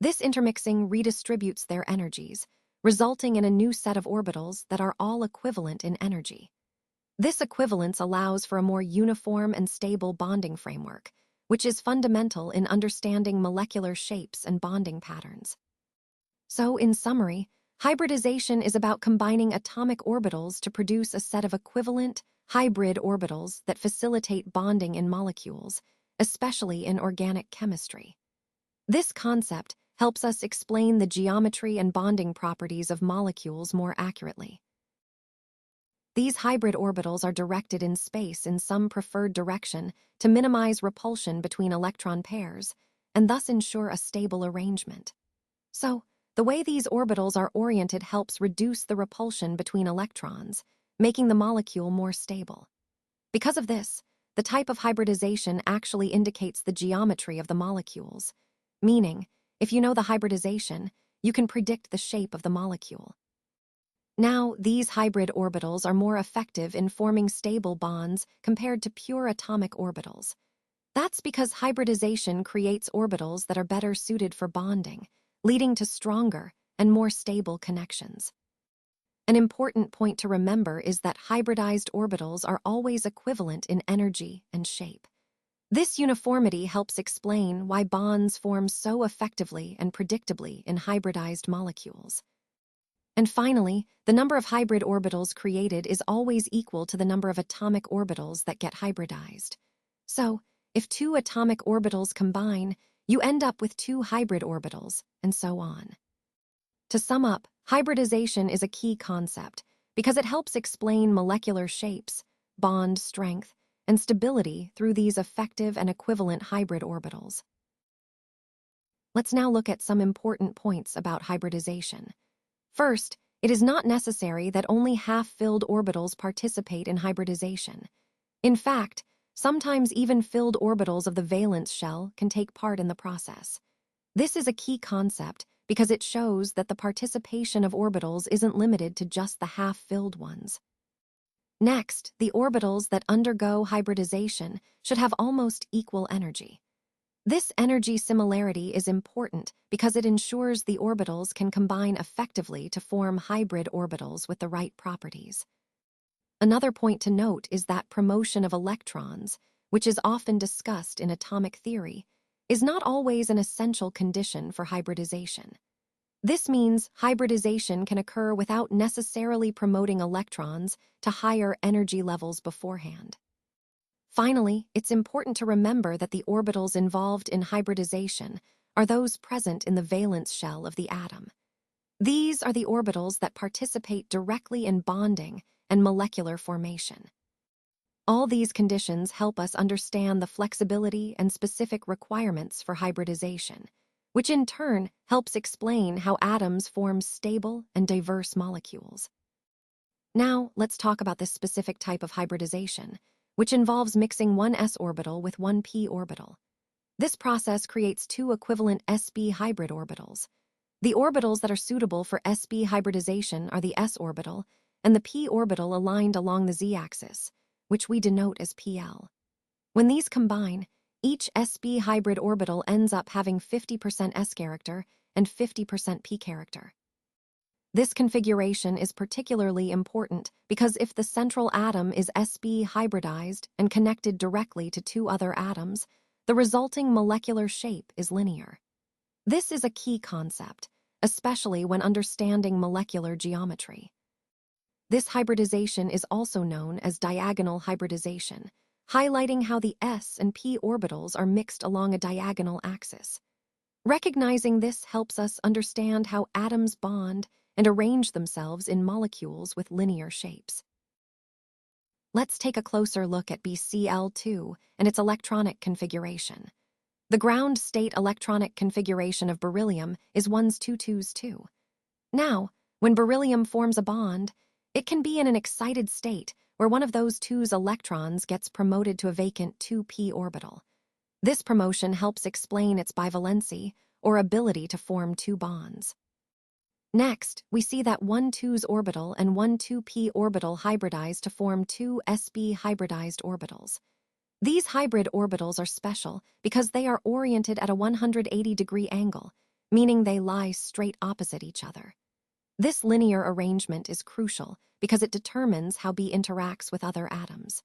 This intermixing redistributes their energies, resulting in a new set of orbitals that are all equivalent in energy. This equivalence allows for a more uniform and stable bonding framework, which is fundamental in understanding molecular shapes and bonding patterns. So, in summary, hybridization is about combining atomic orbitals to produce a set of equivalent, hybrid orbitals that facilitate bonding in molecules, especially in organic chemistry. This concept helps us explain the geometry and bonding properties of molecules more accurately. These hybrid orbitals are directed in space in some preferred direction to minimize repulsion between electron pairs, and thus ensure a stable arrangement. So, the way these orbitals are oriented helps reduce the repulsion between electrons, making the molecule more stable. Because of this, the type of hybridization actually indicates the geometry of the molecules, meaning, if you know the hybridization, you can predict the shape of the molecule. Now, these hybrid orbitals are more effective in forming stable bonds compared to pure atomic orbitals. That's because hybridization creates orbitals that are better suited for bonding, leading to stronger and more stable connections. An important point to remember is that hybridized orbitals are always equivalent in energy and shape. This uniformity helps explain why bonds form so effectively and predictably in hybridized molecules. And finally, the number of hybrid orbitals created is always equal to the number of atomic orbitals that get hybridized. So, if two atomic orbitals combine, you end up with two hybrid orbitals, and so on. To sum up, hybridization is a key concept because it helps explain molecular shapes, bond strength, and stability through these effective and equivalent hybrid orbitals. Let's now look at some important points about hybridization. First, it is not necessary that only half-filled orbitals participate in hybridization. In fact, sometimes even filled orbitals of the valence shell can take part in the process. This is a key concept because it shows that the participation of orbitals isn't limited to just the half-filled ones. Next, the orbitals that undergo hybridization should have almost equal energy. This energy similarity is important because it ensures the orbitals can combine effectively to form hybrid orbitals with the right properties. Another point to note is that promotion of electrons, which is often discussed in atomic theory, is not always an essential condition for hybridization. This means hybridization can occur without necessarily promoting electrons to higher energy levels beforehand. Finally, it's important to remember that the orbitals involved in hybridization are those present in the valence shell of the atom. These are the orbitals that participate directly in bonding and molecular formation. All these conditions help us understand the flexibility and specific requirements for hybridization, which in turn helps explain how atoms form stable and diverse molecules. Now, let's talk about this specific type of hybridization, which involves mixing one s orbital with one p orbital. This process creates two equivalent sp hybrid orbitals. The orbitals that are suitable for sp hybridization are the s orbital and the p orbital aligned along the z-axis, which we denote as PL. When these combine, each sp hybrid orbital ends up having 50% s character and 50% p character. This configuration is particularly important because if the central atom is sp hybridized and connected directly to two other atoms, the resulting molecular shape is linear. This is a key concept, especially when understanding molecular geometry. This hybridization is also known as diagonal hybridization, highlighting how the s and p orbitals are mixed along a diagonal axis. Recognizing this helps us understand how atoms bond and arrange themselves in molecules with linear shapes. Let's take a closer look at BCl2 and its electronic configuration. The ground state electronic configuration of beryllium is 1s 2 2s 2. Now, when beryllium forms a bond, it can be in an excited state where one of those 2s electrons gets promoted to a vacant 2p orbital. This promotion helps explain its bivalency, or ability to form two bonds. Next, we see that one 2s orbital and one 2p orbital hybridize to form two sp hybridized orbitals. These hybrid orbitals are special because they are oriented at a 180-degree angle, meaning they lie straight opposite each other. This linear arrangement is crucial because it determines how B interacts with other atoms.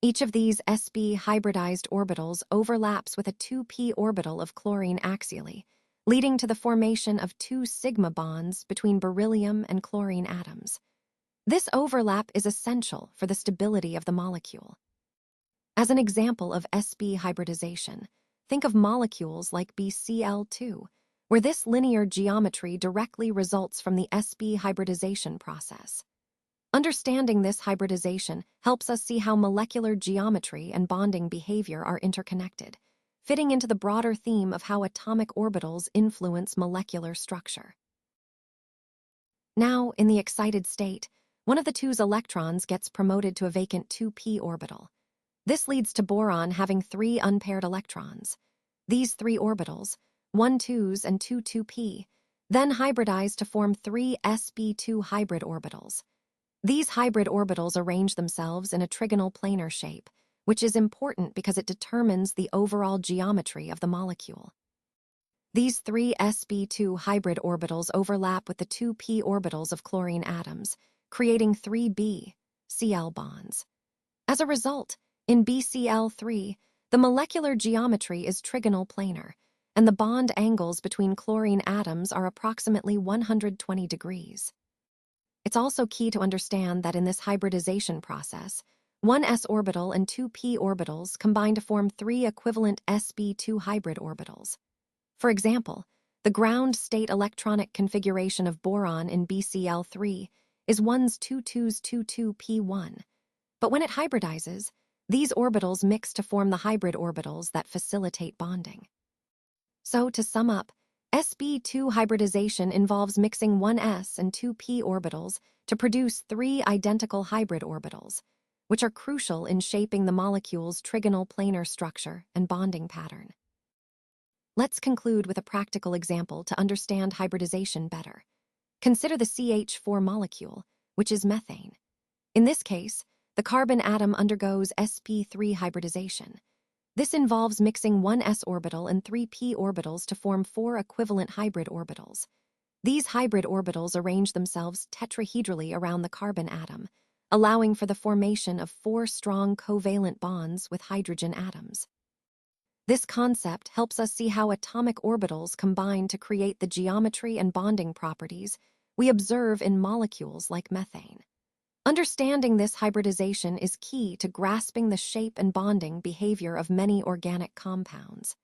Each of these sp hybridized orbitals overlaps with a 2p orbital of chlorine axially, leading to the formation of two sigma bonds between beryllium and chlorine atoms. This overlap is essential for the stability of the molecule. As an example of sp hybridization, think of molecules like BCl2, where this linear geometry directly results from the sp hybridization process. Understanding this hybridization helps us see how molecular geometry and bonding behavior are interconnected, fitting into the broader theme of how atomic orbitals influence molecular structure. Now, in the excited state, one of the 2s electrons gets promoted to a vacant 2p orbital. This leads to boron having 3 unpaired electrons. These 3 orbitals, 1 2s and 2 2p, then hybridize to form 3 sp2 hybrid orbitals. These hybrid orbitals arrange themselves in a trigonal planar shape, which is important because it determines the overall geometry of the molecule. These 3 sp2 hybrid orbitals overlap with the 2p orbitals of chlorine atoms, creating 3 B Cl bonds. As a result, in BCl3, The molecular geometry is trigonal planar, and the bond angles between chlorine atoms are approximately 120 degrees. It's also key to understand that in this hybridization process, one s orbital and two p orbitals combine to form three equivalent sp2 hybrid orbitals. For example, the ground state electronic configuration of boron in BCl3 is 1s22s22p1, but when it hybridizes, these orbitals mix to form the hybrid orbitals that facilitate bonding. So, to sum up, sp2 hybridization involves mixing one s and two p orbitals to produce three identical hybrid orbitals, which are crucial in shaping the molecule's trigonal planar structure and bonding pattern. Let's conclude with a practical example to understand hybridization better. Consider the CH4 molecule, which is methane. In this case, the carbon atom undergoes sp3 hybridization. This involves mixing one s orbital and three p orbitals to form four equivalent hybrid orbitals. These hybrid orbitals arrange themselves tetrahedrally around the carbon atom, allowing for the formation of four strong covalent bonds with hydrogen atoms. This concept helps us see how atomic orbitals combine to create the geometry and bonding properties we observe in molecules like methane. Understanding this hybridization is key to grasping the shape and bonding behavior of many organic compounds.